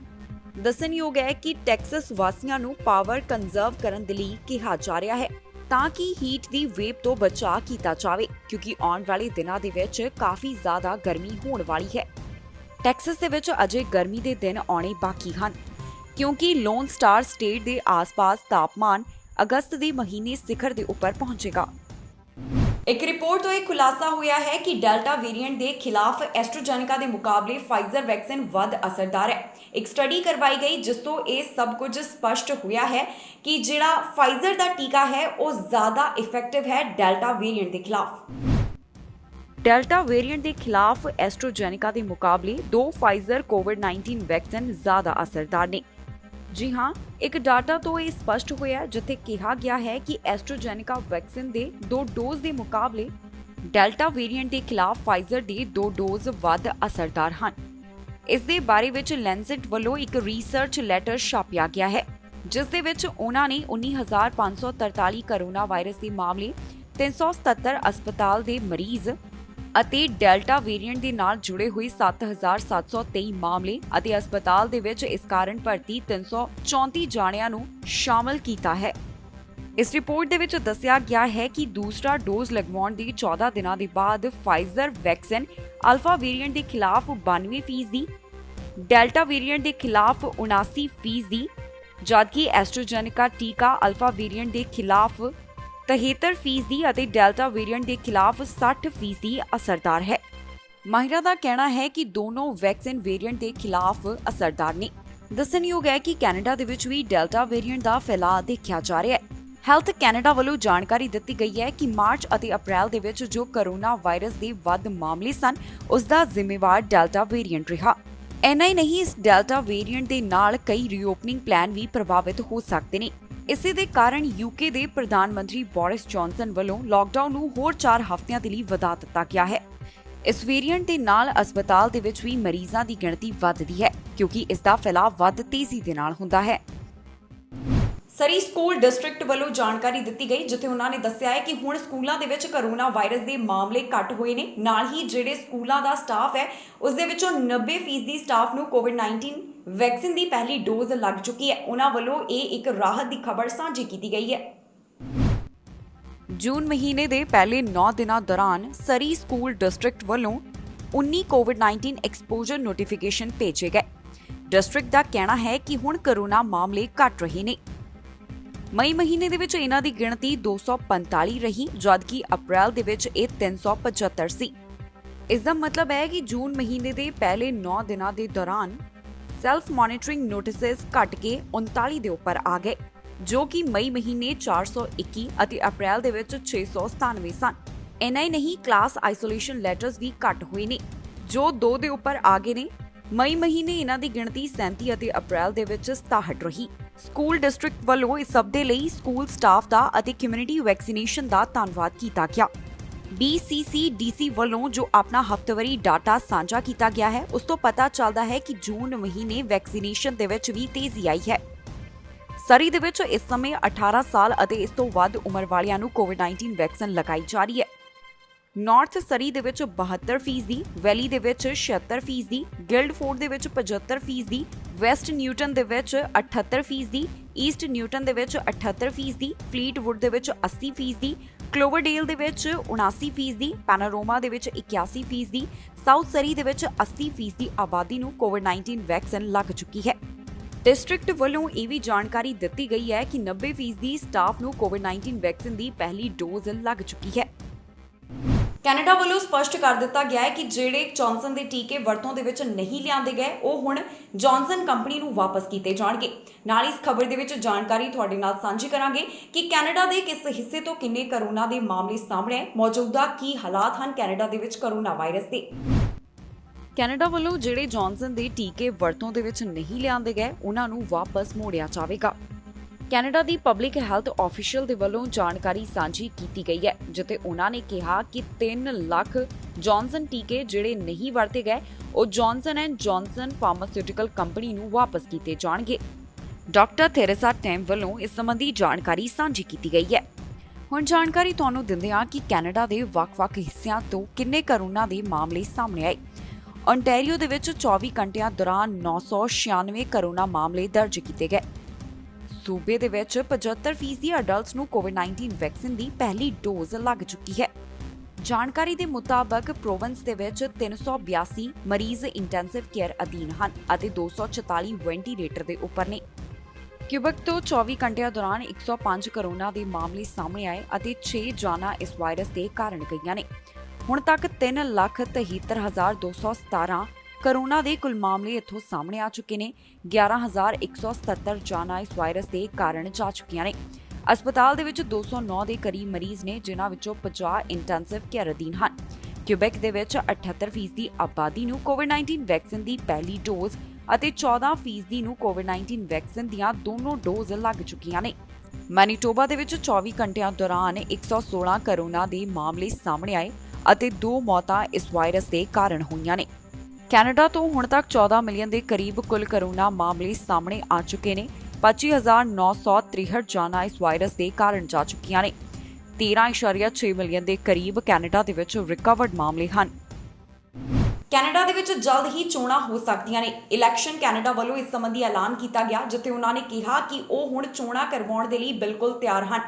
A: ਦੱਸਣਯੋਗ ਹੈ ਕਿ ਟੈਕਸਸ ਵਾਸੀਆਂ ਨੂੰ ਪਾਵਰ ਕੰਜ਼ਰਵ ਕਰਨ ਦੇ ਲਈ ਕਿਹਾ ਜਾ ਰਿਹਾ ਹੈ ਤਾਂ ਕਿ ਹੀਟ ਦੀ ਵੇਵ ਤੋਂ ਬਚਾਅ ਕੀਤਾ ਜਾਵੇ, ਕਿਉਂਕਿ ਆਉਣ ਵਾਲੇ ਦਿਨਾਂ ਦੇ ਵਿੱਚ ਕਾਫੀ ਜ਼ਿਆਦਾ ਗਰਮੀ ਹੋਣ ਵਾਲੀ ਹੈ। ਟੈਕਸਸ ਦੇ ਵਿੱਚ ਅਜੇ ਗਰਮੀ ਦੇ ਦਿਨ ਆਉਣੇ ਬਾਕੀ ਹਨ, ਕਿਉਂਕਿ ਲੋਨ ਸਟਾਰ ਸਟੇਟ ਦੇ ਆਸ-ਪਾਸ ਤਾਪਮਾਨ ਅਗਸਤ ਦੇ ਮਹੀਨੇ ਸਿਖਰ ਦੇ ਉੱਪਰ ਪਹੁੰਚੇਗਾ। ਇੱਕ ਰਿਪੋਰਟ ਤੋਂ ਇਹ ਖੁਲਾਸਾ ਹੋਇਆ ਹੈ ਕਿ ਡੈਲਟਾ ਵੇਰੀਐਂਟ ਦੇ ਖਿਲਾਫ ਐਸਟ੍ਰਾਜੈਨੇਕਾ ਦੇ ਮੁਕਾਬਲੇ ਫਾਈਜ਼ਰ ਵੈਕਸੀਨ ਵੱਧ ਅਸਰਦਾਰ ਹੈ। ਇੱਕ ਸਟੱਡੀ ਕਰਵਾਈ ਗਈ ਜਿਸ ਤੋਂ ਇਹ ਸਭ ਕੁਝ ਸਪਸ਼ਟ ਹੋਇਆ ਹੈ ਕਿ ਜਿਹੜਾ ਫਾਈਜ਼ਰ ਦਾ ਟੀਕਾ ਹੈ ਉਹ ਜ਼ਿਆਦਾ ਇਫੈਕਟਿਵ ਹੈ ਡੈਲਟਾ ਵੇਰੀਐਂਟ ਦੇ ਖਿਲਾਫ। ਡੈਲਟਾ ਵੇਰੀਐਂਟ ਦੇ ਖਿਲਾਫ ਐਸਟ੍ਰਾਜੈਨੇਕਾ ਦੇ ਮੁਕਾਬਲੇ 2 ਫਾਈਜ਼ਰ ਕੋਵਿਡ-19 ਵੈਕਸੀਨ ਜ਼ਿਆਦਾ ਅਸਰਦਾਰ ਨੇ। ਜੀ ਹਾਂ, ਇੱਕ ਡਾਟਾ ਤੋਂ ਇਹ ਸਪਸ਼ਟ ਹੋਇਆ ਜਿੱਥੇ ਕਿਹਾ ਗਿਆ ਹੈ ਕਿ ਐਸਟ੍ਰਾਜੈਨੇਕਾ ਵੈਕਸੀਨ ਦੇ 2 ਡੋਜ਼ ਦੇ ਮੁਕਾਬਲੇ ਡੈਲਟਾ ਵੇਰੀਐਂਟ ਦੇ ਖਿਲਾਫ ਫਾਈਜ਼ਰ ਦੇ 2 ਡੋਜ਼ ਵੱਧ ਅਸਰਦਾਰ ਹਨ। ਇਸ ਦੇ ਬਾਰੇ ਵਿੱਚ ਲੈਂਸੈਟ ਵੱਲੋਂ ਇੱਕ ਰਿਸਰਚ ਲੈਟਰ ਛਾਪਿਆ ਗਿਆ ਹੈ ਜਿਸ ਦੇ ਵਿੱਚ ਉਹਨਾਂ ਨੇ 19,543 ਕਰੋਨਾ ਵਾਇਰਸ ਦੇ ਮਾਮਲੇ, 377 ਹਸਪਤਾਲ ਦੇ ਮਰੀਜ਼ ਅਤੇ ਡੈਲਟਾ ਵੇਰੀਐਂਟ ਦੇ ਨਾਲ ਜੁੜੇ ਹੋਏ 7,723 ਮਾਮਲੇ ਅਤੇ ਹਸਪਤਾਲ ਦੇ ਵਿੱਚ ਇਸ ਕਾਰਨ ਭਰਤੀ 334 ਜਾਣਿਆਂ ਨੂੰ ਸ਼ਾਮਲ ਕੀਤਾ ਹੈ। ਇਸ ਰਿਪੋਰਟ ਦੇ ਵਿੱਚ ਦੱਸਿਆ ਗਿਆ ਹੈ ਕਿ ਦੂਸਰਾ ਡੋਜ਼ ਲਗਵਾਉਣ ਦੇ 14 ਦਿਨਾਂ ਦੇ ਬਾਅਦ ਫਾਈਜ਼ਰ ਵੈਕਸੀਨ ਅਲਫਾ ਵੇਰੀਐਂਟ ਦੇ ਖਿਲਾਫ 92%, ਡੈਲਟਾ ਵੇਰੀਐਂਟ ਦੇ ਖਿਲਾਫ 79%, ਜਦਕਿ ਐਸਟ੍ਰਾਜੈਨੇਕਾ ਟੀਕਾ ਅਲਫਾ ਵੇਰੀਐਂਟ ਦੇ ਖਿਲਾਫ 73% ਅਤੇ ਡੈਲਟਾ ਵੇਰੀਐਂਟ ਦੇ ਖਿਲਾਫ 60% ਅਸਰਦਾਰ ਹੈ। ਮਾਹਿਰਾਂ ਦਾ ਕਹਿਣਾ ਹੈ ਕਿ ਦੋਨੋਂ ਵੈਕਸੀਨ ਵੇਰੀਐਂਟ ਦੇ ਖਿਲਾਫ ਅਸਰਦਾਰ ਨੇ। ਦੱਸਣਯੋਗ ਹੈ ਕਿ ਕੈਨੇਡਾ ਦੇ ਵਿੱਚ ਵੀ ਡੈਲਟਾ ਵੇਰੀਐਂਟ ਦਾ ਫੈਲਾਅ ਦੇਖਿਆ ਜਾ ਰਿਹਾ ਹੈ। ਹੈਲਥ ਕੈਨੇਡਾ ਵੱਲੋਂ ਜਾਣਕਾਰੀ ਦਿੱਤੀ ਗਈ ਹੈ ਕਿ ਮਾਰਚ ਅਤੇ ਅਪ੍ਰੈਲ ਦੇ ਵਿੱਚ ਜੋ ਕਰੋਨਾ ਵਾਇਰਸ ਦੇ ਵੱਧ ਮਾਮਲੇ ਸਨ ਉਸ ਦਾ ਜ਼ਿੰਮੇਵਾਰ ਡੈਲਟਾ ਵੇਰੀਐਂਟ ਰਿਹਾ। ਇੰਨਾ ਹੀ ਨਹੀਂ, ਇਸ ਡੈਲਟਾ ਵੇਰੀਐਂਟ ਦੇ ਨਾਲ ਕਈ ਰੀਓਪਨਿੰਗ ਪਲਾਨ ਵੀ ਪ੍ਰਭਾਵਿਤ ਹੋ ਸਕਦੇ ਨੇ। ਇਸੇ ਦੇ ਕਾਰਨ ਯੂਕੇ ਦੇ ਪ੍ਰਧਾਨ ਮੰਤਰੀ ਬੋਰਿਸ ਜੌਨਸਨ ਵੱਲੋਂ ਲਾਕਡਾਊਨ ਨੂੰ ਹੋਰ 4 ਹਫ਼ਤਿਆਂ ਦੇ ਲਈ ਵਧਾ ਦਿੱਤਾ ਗਿਆ ਹੈ। ਇਸ ਵੇਰੀਐਂਟ ਦੇ ਨਾਲ ਹਸਪਤਾਲ ਦੇ ਵਿੱਚ ਵੀ ਮਰੀਜ਼ਾਂ ਦੀ ਗਿਣਤੀ ਵੱਧਦੀ ਹੈ ਕਿਉਂਕਿ ਇਸ ਦਾ ਫੈਲਾਅ ਵੱਧ ਤੇਜ਼ੀ ਦੇ ਨਾਲ ਹੁੰਦਾ ਹੈ। ਸਰੀ ਸਕੂਲ ਡਿਸਟ੍ਰਿਕਟ ਵੱਲੋਂ ਜਾਣਕਾਰੀ ਦਿੱਤੀ ਗਈ ਜਿੱਥੇ ਉਹਨਾਂ ਨੇ ਦੱਸਿਆ ਹੈ ਕਿ ਹੁਣ ਸਕੂਲਾਂ ਦੇ ਵਿੱਚ ਕਰੋਨਾ ਵਾਇਰਸ ਦੇ ਮਾਮਲੇ ਘੱਟ ਹੋਏ ਨੇ। ਨਾਲ ਹੀ ਜਿਹੜੇ ਸਕੂਲਾਂ ਦਾ ਸਟਾਫ ਹੈ ਉਸ ਦੇ ਵਿੱਚੋਂ 90% ਸਟਾਫ ਨੂੰ ਕੋਵਿਡ-19 ਵੈਕਸੀਨ ਦੀ ਪਹਿਲੀ ਡੋਜ਼ ਲੱਗ ਚੁੱਕੀ ਹੈ। ਉਹਨਾਂ ਵੱਲੋਂ ਇਹ ਇੱਕ ਰਾਹਤ ਦੀ ਖਬਰ ਸਾਂਝੀ ਕੀਤੀ ਗਈ ਹੈ। ਜੂਨ ਮਹੀਨੇ ਦੇ ਪਹਿਲੇ 9 ਦਿਨਾਂ ਦੌਰਾਨ ਸਰੀ ਸਕੂਲ ਡਿਸਟ੍ਰਿਕਟ ਵੱਲੋਂ 19 ਕੋਵਿਡ-19 ਐਕਸਪੋਜ਼ਰ ਨੋਟੀਫਿਕੇਸ਼ਨ ਭੇਜੇ ਗਏ। ਡਿਸਟ੍ਰਿਕਟ ਦਾ ਕਹਿਣਾ ਹੈ ਕਿ ਹੁਣ ਕਰੋਨਾ ਮਾਮਲੇ ਘਟ ਰਹੇ ਨੇ। ਮਈ ਮਹੀਨੇ ਦੇ ਵਿੱਚ ਇਹਨਾਂ ਦੀ ਗਿਣਤੀ 245 ਰਹੀ ਜਦਕਿ ਅਪ੍ਰੈਲ ਦੇ ਵਿੱਚ ਇਹ 375 ਸੀ। ਇਸ ਦਾ ਮਤਲਬ ਹੈ ਕਿ ਜੂਨ ਮਹੀਨੇ ਦੇ ਪਹਿਲੇ 9 ਦਿਨਾਂ ਦੇ ਦੌਰਾਨ ਸੈਲਫ ਮੋਨੀਟਰਿੰਗ ਨੋਟਿਸਸ ਘਟ ਕੇ 39 ਦੇ ਉੱਪਰ ਆ ਗਏ ਜੋ ਕਿ ਮਈ ਮਹੀਨੇ 421 ਅਤੇ ਅਪ੍ਰੈਲ ਦੇ ਵਿੱਚ 697 ਸਨ। ਇੰਨਾ ਹੀ ਨਹੀਂ, ਕਲਾਸ ਆਈਸੋਲੇਸ਼ਨ ਲੈਟਰਸ ਵੀ ਘਟ ਹੋਏ ਨੇ ਜੋ 2 ਦੇ ਉੱਪਰ ਆ ਗਏ ਨੇ। ਮਈ ਮਹੀਨੇ ਇਹਨਾਂ ਦੀ ਗਿਣਤੀ 37 ਅਤੇ ਅਪ੍ਰੈਲ ਦੇ ਵਿੱਚ 67 ਰਹੀ। ਸਕੂਲ ਡਿਸਟ੍ਰਿਕਟ ਵੱਲੋਂ ਇਸ ਸਭ ਦੇ ਲਈ ਸਕੂਲ ਸਟਾਫ ਦਾ ਅਤੇ ਕਮਿਊਨਿਟੀ ਵੈਕਸੀਨੇਸ਼ਨ ਦਾ ਧੰਨਵਾਦ ਕੀਤਾ ਗਿਆ। BCCDC ਵੱਲੋਂ ਜੋ ਆਪਣਾ ਹਫ਼ਤਾਵਾਰੀ ਡਾਟਾ ਸਾਂਝਾ ਕੀਤਾ ਗਿਆ ਹੈ ਉਸ ਤੋਂ ਪਤਾ ਚੱਲਦਾ ਹੈ ਕਿ ਜੂਨ ਮਹੀਨੇ ਵੈਕਸੀਨੇਸ਼ਨ ਦੇ ਵਿੱਚ ਵੀ ਤੇਜ਼ੀ ਆਈ ਹੈ। ਸਰੀ ਦੇ ਵਿੱਚ ਇਸ ਸਮੇਂ 18 ਸਾਲ ਅਤੇ ਇਸ ਤੋਂ ਵੱਧ ਉਮਰ ਵਾਲਿਆਂ ਨੂੰ ਕੋਵਿਡ-19 ਵੈਕਸੀਨ ਲਗਾਈ ਜਾ ਰਹੀ ਹੈ। ਨਾਰਥ ਸਰੀ ਦੇ ਵਿੱਚ 72%, ਵੈਲੀ ਦੇ ਵਿੱਚ 76%, ਗਿਲਡਫੋਰਡ ਦੇ ਵਿੱਚ 75%, ਵੈਸਟ ਨਿਊਟਨ ਦੇ ਵਿੱਚ 78%, ਈਸਟ ਨਿਊਟਨ ਦੇ ਵਿੱਚ 78%, ਫਲੀਟਵੁੱਡ ਦੇ ਵਿੱਚ 80%, ਕਲੋਵਰਡੇਲ ਦੇ ਵਿੱਚ 79%, ਪੈਨਾਰੋਮਾ ਦੇ ਵਿੱਚ 81%, ਸਾਊਥ ਸਰੀ ਦੇ ਵਿੱਚ 80% ਆਬਾਦੀ ਨੂੰ ਕੋਵਿਡ-19 ਵੈਕਸੀਨ ਲੱਗ ਚੁੱਕੀ ਹੈ। ਡਿਸਟ੍ਰਿਕਟ ਵੱਲੋਂ ਇਹ ਵੀ ਜਾਣਕਾਰੀ ਦਿੱਤੀ ਗਈ ਹੈ ਕਿ 90% ਸਟਾਫ ਨੂੰ ਕੋਵਿਡ-19 ਵੈਕਸੀਨ ਦੀ ਪਹਿਲੀ ਡੋਜ਼ ਲੱਗ ਚੁੱਕੀ ਹੈ। ਕੈਨੇਡਾ ਵੱਲੋਂ ਸਪਸ਼ਟ ਕਰ ਦਿੱਤਾ ਗਿਆ ਹੈ ਕਿ ਜਿਹੜੇ ਜੌਨਸਨ ਦੇ ਟੀਕੇ ਵਰਤੋਂ ਦੇ ਵਿੱਚ ਨਹੀਂ ਲਿਆਂਦੇ ਗਏ ਉਹ ਹੁਣ ਜੌਨਸਨ ਕੰਪਨੀ ਨੂੰ ਵਾਪਸ ਕੀਤੇ ਜਾਣਗੇ। ਨਾਲ ਇਸ ਖਬਰ ਦੇ ਵਿੱਚ ਜਾਣਕਾਰੀ ਤੁਹਾਡੇ ਨਾਲ ਸਾਂਝੀ ਕਰਾਂਗੇ ਕਿ ਕੈਨੇਡਾ ਦੇ ਕਿਸ ਹਿੱਸੇ ਤੋਂ ਕਿੰਨੇ ਕਰੋਨਾ ਦੇ ਮਾਮਲੇ ਸਾਹਮਣੇ ਆਏ, ਮੌਜੂਦਾ ਕੀ ਹਾਲਾਤ ਹਨ ਕੈਨੇਡਾ ਦੇ ਵਿੱਚ ਕਰੋਨਾ ਵਾਇਰਸ ਦੇ। ਕੈਨੇਡਾ ਵੱਲੋਂ ਜਿਹੜੇ ਜੌਨਸਨ ਦੇ ਟੀਕੇ ਵਰਤੋਂ ਦੇ ਵਿੱਚ ਨਹੀਂ ਲਿਆਂਦੇ ਗਏ ਉਹਨਾਂ ਨੂੰ ਵਾਪਸ ਮੋੜਿਆ ਜਾਵੇਗਾ। ਕੈਨੇਡਾ ਦੀ ਪਬਲਿਕ ਹੈਲਥ ਆਫੀਸ਼ੀਅਲ ਦੇ ਵੱਲੋਂ ਜਾਣਕਾਰੀ ਸਾਂਝੀ ਕੀਤੀ ਗਈ ਹੈ ਜਿੱਥੇ ਉਹਨਾਂ ਨੇ ਕਿਹਾ ਕਿ 3 ਲੱਖ ਜੌਨਸਨ ਟੀਕੇ ਜਿਹੜੇ ਨਹੀਂ ਵਰਤੇ ਗਏ ਉਹ Johnson and Johnson pharmaceutical company ਨੂੰ ਵਾਪਸ ਕੀਤੇ ਜਾਣਗੇ। ਡਾਕਟਰ ਥੈਰੇਸਾ ਟੈਮ ਵੱਲੋਂ ਇਸ ਸੰਬੰਧੀ ਜਾਣਕਾਰੀ ਸਾਂਝੀ ਕੀਤੀ ਗਈ ਹੈ। ਹੁਣ ਜਾਣਕਾਰੀ ਤੁਹਾਨੂੰ ਦਿੰਦੇ ਹਾਂ ਕਿ ਕੈਨੇਡਾ ਦੇ ਵੱਖ-ਵੱਖ ਹਿੱਸਿਆਂ ਤੋਂ ਕਿੰਨੇ ਕਰੋਨਾ ਦੇ ਮਾਮਲੇ ਸਾਹਮਣੇ ਆਏ। ओंटारियो ਦੇ ਵਿੱਚ 24 ਘੰਟਿਆਂ ਦੌਰਾਨ 996 ਕਰੋਨਾ ਮਾਮਲੇ ਦਰਜ ਕੀਤੇ ਗਏ। ਸੂਬੇ ਦੇ ਵਿੱਚ 75% ਅਡਲਟਸ ਨੂੰ ਕੋਵਿਡ-19 ਵੈਕਸੀਨ ਦੀ ਪਹਿਲੀ ਡੋਜ਼ ਲੱਗ ਚੁੱਕੀ ਹੈ। ਜਾਣਕਾਰੀ ਦੇ ਮੁਤਾਬਕ ਪ੍ਰੋਵਿੰਸ ਦੇ ਵਿੱਚ 382 ਮਰੀਜ਼ ਇੰਟੈਂਸਿਵ ਕੇਅਰ ਅਧੀਨ ਹਨ ਅਤੇ 244 ਵੈਂਟੀਲੇਟਰ ਦੇ ਉੱਪਰ ਨੇ। ਕਿਊਬੈਕ ਤੋਂ 24 ਘੰਟਿਆਂ ਦੌਰਾਨ 105 ਕਰੋਨਾ ਦੇ ਮਾਮਲੇ ਸਾਹਮਣੇ ਆਏ ਅਤੇ 6 ਜਾਨਾਂ ਇਸ ਵਾਇਰਸ ਦੇ ਕਾਰਨ ਗਈਆਂ ਨੇ। ਹੁਣ ਤੱਕ 3,73,217 ਕਰੋਨਾ ਦੇ ਕੁੱਲ ਮਾਮਲੇ ਇੱਥੋਂ ਸਾਹਮਣੇ ਆ ਚੁੱਕੇ ਨੇ। 11,177 ਜਾਨਾਂ ਇਸ ਵਾਇਰਸ ਦੇ ਕਾਰਨ ਜਾ ਚੁੱਕੀਆਂ ਨੇ। अस्पताल ਦੇ ਵਿੱਚ 209 ਦੇ ਕਰੀਬ ਮਰੀਜ਼ ਨੇ, ਜਿਨ੍ਹਾਂ ਵਿੱਚੋਂ 50 ਇੰਟੈਂਸਿਵ ਕੇਅਰ ਅਧੀਨ ਹਨ। ਕਿਊਬੈਕ ਦੇ ਵਿੱਚ 78% ਆਬਾਦੀ ਨੂੰ ਕੋਵਿਡ-19 ਵੈਕਸੀਨ ਦੀ ਪਹਿਲੀ ਡੋਜ਼ ਅਤੇ 14% ਨੂੰ ਕੋਵਿਡ-19 ਵੈਕਸੀਨ ਦੀਆਂ ਦੋਨੋਂ ਡੋਜ਼ ਲੱਗ ਚੁੱਕੀਆਂ ਨੇ। ਮੈਨੀਟੋਬਾ ਦੇ ਵਿੱਚ 24 ਘੰਟਿਆਂ ਦੌਰਾਨ 116 ਕਰੋਨਾ ਦੇ ਮਾਮਲੇ ਸਾਹਮਣੇ ਆਏ ਅਤੇ 2 ਮੌਤਾਂ ਇਸ ਵਾਇਰਸ ਦੇ ਕਾਰਨ ਹੋਈਆਂ ਨੇ। ਕੈਨੇਡਾ ਤੋਂ ਹੁਣ ਤੱਕ 14 ਮਿਲੀਅਨ ਦੇ ਕਰੀਬ ਕੁੱਲ ਕਰੋਨਾ ਮਾਮਲੇ ਸਾਹਮਣੇ ਆ ਚੁੱਕੇ ਨੇ। 25,963 ਜਾਨਾਂ ਇਸ ਵਾਇਰਸ ਦੇ ਕਾਰਨ ਜਾ ਚੁੱਕੀਆਂ ਨੇ। 13.6 ਮਿਲੀਅਨ ਦੇ ਕਰੀਬ ਕੈਨੇਡਾ ਦੇ ਵਿੱਚ ਰਿਕਵਰਡ ਮਾਮਲੇ ਹਨ। ਕੈਨੇਡਾ ਦੇ ਵਿੱਚ ਜਲਦ ਹੀ ਚੋਣਾਂ ਹੋ ਸਕਦੀਆਂ ਨੇ। ਇਲੈਕਸ਼ਨ ਕੈਨੇਡਾ ਵੱਲੋਂ ਇਸ ਸੰਬੰਧੀ ਐਲਾਨ ਕੀਤਾ ਗਿਆ, ਜਿੱਥੇ ਉਹਨਾਂ ਨੇ ਕਿਹਾ ਕਿ ਉਹ ਹੁਣ ਚੋਣਾਂ ਕਰਵਾਉਣ ਦੇ ਲਈ ਬਿਲਕੁਲ ਤਿਆਰ ਹਨ।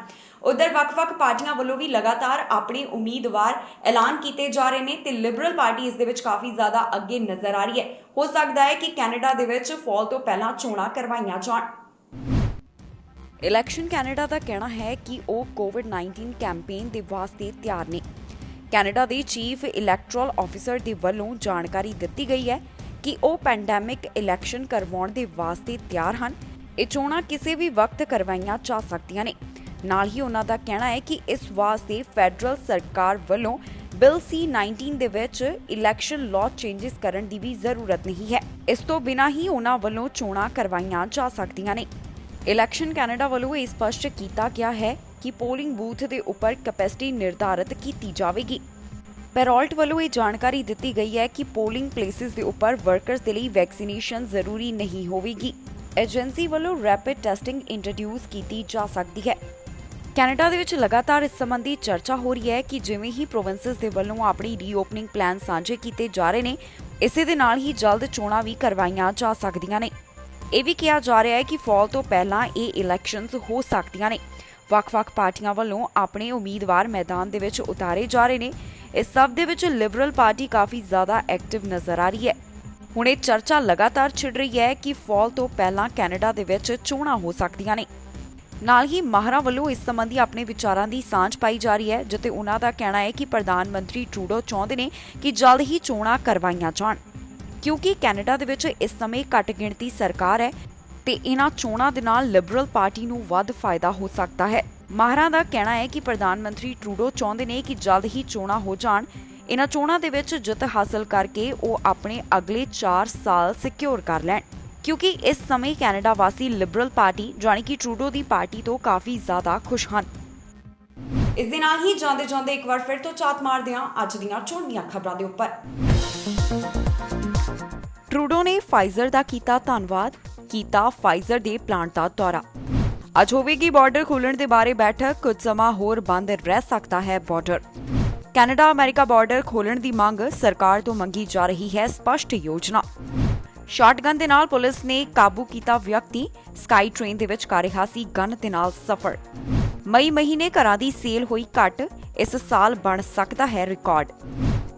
A: ਉਧਰ ਵੱਖ-ਵੱਖ ਪਾਰਟੀਆਂ ਵੱਲੋਂ ਵੀ ਲਗਾਤਾਰ ਆਪਣੇ ਉਮੀਦਵਾਰ ਐਲਾਨ ਕੀਤੇ ਜਾ ਰਹੇ ਨੇ ਤੇ ਲਿਬਰਲ ਪਾਰਟੀ ਇਸ ਦੇ ਵਿੱਚ ਕਾਫੀ ਜ਼ਿਆਦਾ ਅੱਗੇ ਨਜ਼ਰ ਆ ਰਹੀ ਹੈ। ਹੋ ਸਕਦਾ ਹੈ ਕਿ ਕੈਨੇਡਾ ਦੇ ਵਿੱਚ ਫਾਲ ਤੋਂ ਪਹਿਲਾਂ ਚੋਣਾਂ ਕਰਵਾਈਆਂ ਜਾਣ। ਇਲੈਕਸ਼ਨ ਕੈਨੇਡਾ ਦਾ ਕਹਿਣਾ ਹੈ ਕਿ ਉਹ ਕੋਵਿਡ-19 ਕੈਂਪੇਨ ਦੇ ਵਾਸਤੇ ਤਿਆਰ ਨੇ। ਕੈਨੇਡਾ ਦੇ ਚੀਫ ਇਲੈਕਟਰਲ ਆਫੀਸਰ ਦੇ ਵੱਲੋਂ ਜਾਣਕਾਰੀ ਦਿੱਤੀ ਗਈ ਹੈ ਕਿ ਉਹ ਪੈਂਡੈਮਿਕ ਇਲੈਕਸ਼ਨ ਕਰਵਾਉਣ ਦੇ ਵਾਸਤੇ ਤਿਆਰ ਹਨ। ਇਹ ਚੋਣਾਂ ਕਿਸੇ ਵੀ ਵਕਤ ਕਰਵਾਈਆਂ ਜਾ ਸਕਦੀਆਂ ਨੇ। ਨਾਲ ਹੀ ਉਹਨਾਂ ਦਾ ਕਹਿਣਾ ਹੈ ਕਿ ਇਸ ਵਾਸਤੇ ਫੈਡਰਲ ਸਰਕਾਰ ਵੱਲੋਂ ਬਿੱਲ C-19 ਦੇ ਵਿੱਚ ਇਲੈਕਸ਼ਨ ਲਾਅ ਚੇਂਜਸ ਕਰਨ ਦੀ ਵੀ ਜ਼ਰੂਰਤ ਨਹੀਂ ਹੈ। ਇਸ ਤੋਂ ਬਿਨਾਂ ਹੀ ਉਹਨਾਂ ਵੱਲੋਂ ਚੋਣਾਂ ਕਰਵਾਈਆਂ ਜਾ ਸਕਦੀਆਂ ਨੇ। ਇਲੈਕਸ਼ਨ ਕੈਨੇਡਾ ਵੱਲੋਂ ਇਹ ਸਪਸ਼ਟ ਕੀਤਾ ਗਿਆ ਹੈ ਕਿ ਪੋਲਿੰਗ ਬੂਥ ਦੇ ਉੱਪਰ ਕੈਪੈਸਿਟੀ ਨਿਰਧਾਰਿਤ ਕੀਤੀ ਜਾਵੇਗੀ। ਪੈਰੋਲਟ ਵੱਲੋਂ ਇਹ ਜਾਣਕਾਰੀ ਦਿੱਤੀ ਗਈ ਹੈ ਕਿ ਪੋਲਿੰਗ ਪਲੇਸਿਸ ਦੇ ਉੱਪਰ ਵਰਕਰਸ ਦੇ ਲਈ ਵੈਕਸੀਨੇਸ਼ਨ ਜ਼ਰੂਰੀ ਨਹੀਂ ਹੋਵੇਗੀ। ਏਜੰਸੀ ਵੱਲੋਂ ਰੈਪਿਡ ਟੈਸਟਿੰਗ ਇੰਟਰੋਡਿਊਸ ਕੀਤੀ ਜਾ ਸਕਦੀ ਹੈ। ਕੈਨੇਡਾ ਦੇ ਵਿੱਚ ਲਗਾਤਾਰ ਇਸ ਸੰਬੰਧੀ ਚਰਚਾ ਹੋ ਰਹੀ ਹੈ ਕਿ ਜਿਵੇਂ ਹੀ ਪ੍ਰੋਵਿੰਸਸ ਦੇ ਵੱਲੋਂ ਆਪਣੀ ਰੀਓਪਨਿੰਗ ਪਲਾਨ ਸਾਂਝੇ ਕੀਤੇ ਜਾ ਰਹੇ ਨੇ, ਇਸੇ ਦੇ ਨਾਲ ਹੀ ਜਲਦ ਚੋਣਾਂ ਵੀ ਕਰਵਾਈਆਂ ਜਾ ਸਕਦੀਆਂ ਨੇ। ਇਹ ਵੀ ਕਿਹਾ ਜਾ ਰਿਹਾ ਹੈ ਕਿ ਫਾਲ ਤੋਂ ਪਹਿਲਾਂ ਇਹ ਇਲੈਕਸ਼ਨਸ ਹੋ ਸਕਦੀਆਂ ਨੇ। ਵੱਖ-ਵੱਖ ਪਾਰਟੀਆਂ ਵੱਲੋਂ ਆਪਣੇ ਉਮੀਦਵਾਰ ਮੈਦਾਨ ਦੇ ਵਿੱਚ ਉਤਾਰੇ ਜਾ ਰਹੇ ਨੇ। ਇਸ ਸਭ ਦੇ ਵਿੱਚ ਲਿਬਰਲ ਪਾਰਟੀ ਕਾਫੀ ਜ਼ਿਆਦਾ ਐਕਟਿਵ ਨਜ਼ਰ ਆ ਰਹੀ ਹੈ। ਹੁਣ ਇਹ ਚਰਚਾ ਲਗਾਤਾਰ ਛਿੜ ਰਹੀ ਹੈ ਕਿ ਫਾਲ ਤੋਂ ਪਹਿਲਾਂ ਕੈਨੇਡਾ ਦੇ ਵਿੱਚ ਚੋਣਾਂ ਹੋ ਸਕਦੀਆਂ ਨੇ। ਨਾਲ ਹੀ ਮਾਹਰਾਂ ਵੱਲੋਂ ਇਸ ਸੰਬੰਧੀ ਆਪਣੇ ਵਿਚਾਰਾਂ ਦੀ ਸਾਂਝ ਪਾਈ ਜਾ ਰਹੀ ਹੈ, ਜਿੱਥੇ ਉਹਨਾਂ ਦਾ ਕਹਿਣਾ ਹੈ ਕਿ ਪ੍ਰਧਾਨ ਮੰਤਰੀ ਟਰੂਡੋ ਚਾਹੁੰਦੇ ਨੇ ਕਿ ਜਲਦ ਹੀ ਚੋਣਾਂ ਕਰਵਾਈਆਂ ਜਾਣ, ਕਿਉਂਕਿ ਕੈਨੇਡਾ ਦੇ ਵਿੱਚ ਇਸ ਸਮੇਂ ਘੱਟ ਗਿਣਤੀ ਸਰਕਾਰ ਹੈ ਤੇ ਇਹਨਾਂ ਚੋਣਾਂ ਦੇ ਨਾਲ ਲਿਬਰਲ ਪਾਰਟੀ ਨੂੰ ਵੱਧ ਫਾਇਦਾ ਹੋ ਸਕਦਾ ਹੈ। ਮਾਹਰਾਂ ਦਾ ਕਹਿਣਾ ਹੈ ਕਿ ਪ੍ਰਧਾਨ ਮੰਤਰੀ ਟਰੂਡੋ ਚਾਹੁੰਦੇ ਨੇ ਕਿ ਜਲਦ ਹੀ ਚੋਣਾਂ ਹੋ ਜਾਣ। ਇਹਨਾਂ ਚੋਣਾਂ ਦੇ ਵਿੱਚ ਜਿੱਤ ਹਾਸਲ ਕਰਕੇ ਉਹ ਆਪਣੇ ਅਗਲੇ 4 ਸਾਲ ਸਿਕਿਉਰ ਕਰ ਲੈਣ, ਕਿਉਂਕਿ ਇਸ ਸਮੇਂ ਕੈਨੇਡਾ ਵਾਸੀ ਲਿਬਰਲ ਪਾਰਟੀ ਜਾਣੀ ਕਿ ਟਰੂਡੋ ਦੀ ਪਾਰਟੀ ਤੋਂ ਕਾਫੀ ਜ਼ਿਆਦਾ ਖੁਸ਼ ਹਨ। ਇਸ ਦੇ ਨਾਲ ਹੀ ਜਾਂਦੇ ਇੱਕ ਵਾਰ ਫਿਰ ਤੋਂ ਝਾਤ ਮਾਰਦੇ ਹਾਂ ਅੱਜ ਦੀਆਂ ਚੋਣ ਦੀਆਂ ਖਬਰਾਂ ਦੇ ਉੱਪਰ। ਟਰੂਡੋ ਨੇ ਫਾਈਜ਼ਰ ਦਾ ਕੀਤਾ ਧੰਨਵਾਦ, ਕੀਤਾ ਫਾਈਜ਼ਰ ਦੇ ਪਲਾਂਟ ਦਾ ਦੌਰਾ। ਅੱਜ ਹੋਵੇਗੀ ਬਾਰਡਰ ਖੋਲ੍ਹਣ ਦੇ ਬਾਰੇ ਬੈਠਕ, ਕੁਝ ਸਮਾਂ ਹੋਰ ਬੰਦ ਰਹਿ ਸਕਦਾ ਹੈ ਬਾਰਡਰ। ਕੈਨੇਡਾ ਅਮਰੀਕਾ ਬਾਰਡਰ ਖੋਲ੍ਹਣ ਦੀ ਮੰਗ, ਸਰਕਾਰ ਤੋਂ ਮੰਗੀ ਜਾ ਰਹੀ ਹੈ ਸਪਸ਼ਟ ਯੋਜਨਾ। ਸ਼ਾਟਗਨ ਦੇ ਨਾਲ ਪੁਲਿਸ ਨੇ ਕਾਬੂ ਕੀਤਾ ਵਿਅਕਤੀ, ਸਕਾਈ ਟ੍ਰੇਨ ਦੇ ਵਿੱਚ ਕਰ ਰਿਹਾ ਸੀ ਗਨ ਦੇ ਨਾਲ ਸਫ਼ਰ। ਮਈ ਮਹੀਨੇ ਘਰਾਂ ਦੀ ਸੇਲ ਹੋਈ ਘੱਟ, ਇਸ ਸਾਲ ਬਣ ਸਕਦਾ ਹੈ ਰਿਕਾਰਡ।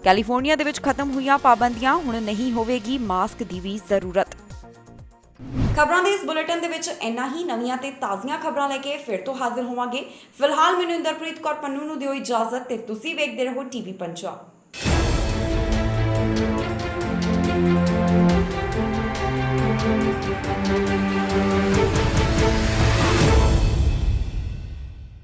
A: ਕੈਲੀਫੋਰਨੀਆ ਦੇ ਵਿੱਚ ਖਤਮ ਹੋਈਆਂ ਪਾਬੰਦੀਆਂ, ਹੁਣ ਨਹੀਂ ਹੋਵੇਗੀ ਮਾਸਕ ਦੀ ਵੀ ਜ਼ਰੂਰਤ। ਖਬਰਾਂ ਦੇ ਇਸ ਬੁਲੇਟਿਨ ਦੇ ਵਿੱਚ ਇੰਨਾ ਹੀ। ਨਵੀਆਂ ਤੇ ਤਾਜ਼ੀਆਂ ਖਬਰਾਂ ਲੈ ਕੇ ਫਿਰ ਤੋਂ ਹਾਜ਼ਰ ਹੋਵਾਂਗੇ। ਫਿਲਹਾਲ ਮੈਨੂੰ ਇੰਦਰਪ੍ਰੀਤ ਕੌਰ ਪੰਨੂ ਨੂੰ ਦਿਓ ਇਜਾਜ਼ਤ ਤੇ ਤੁਸੀਂ ਵੇਖਦੇ ਰਹੋ ਟੀਵੀ ਪੰਜਾਬ।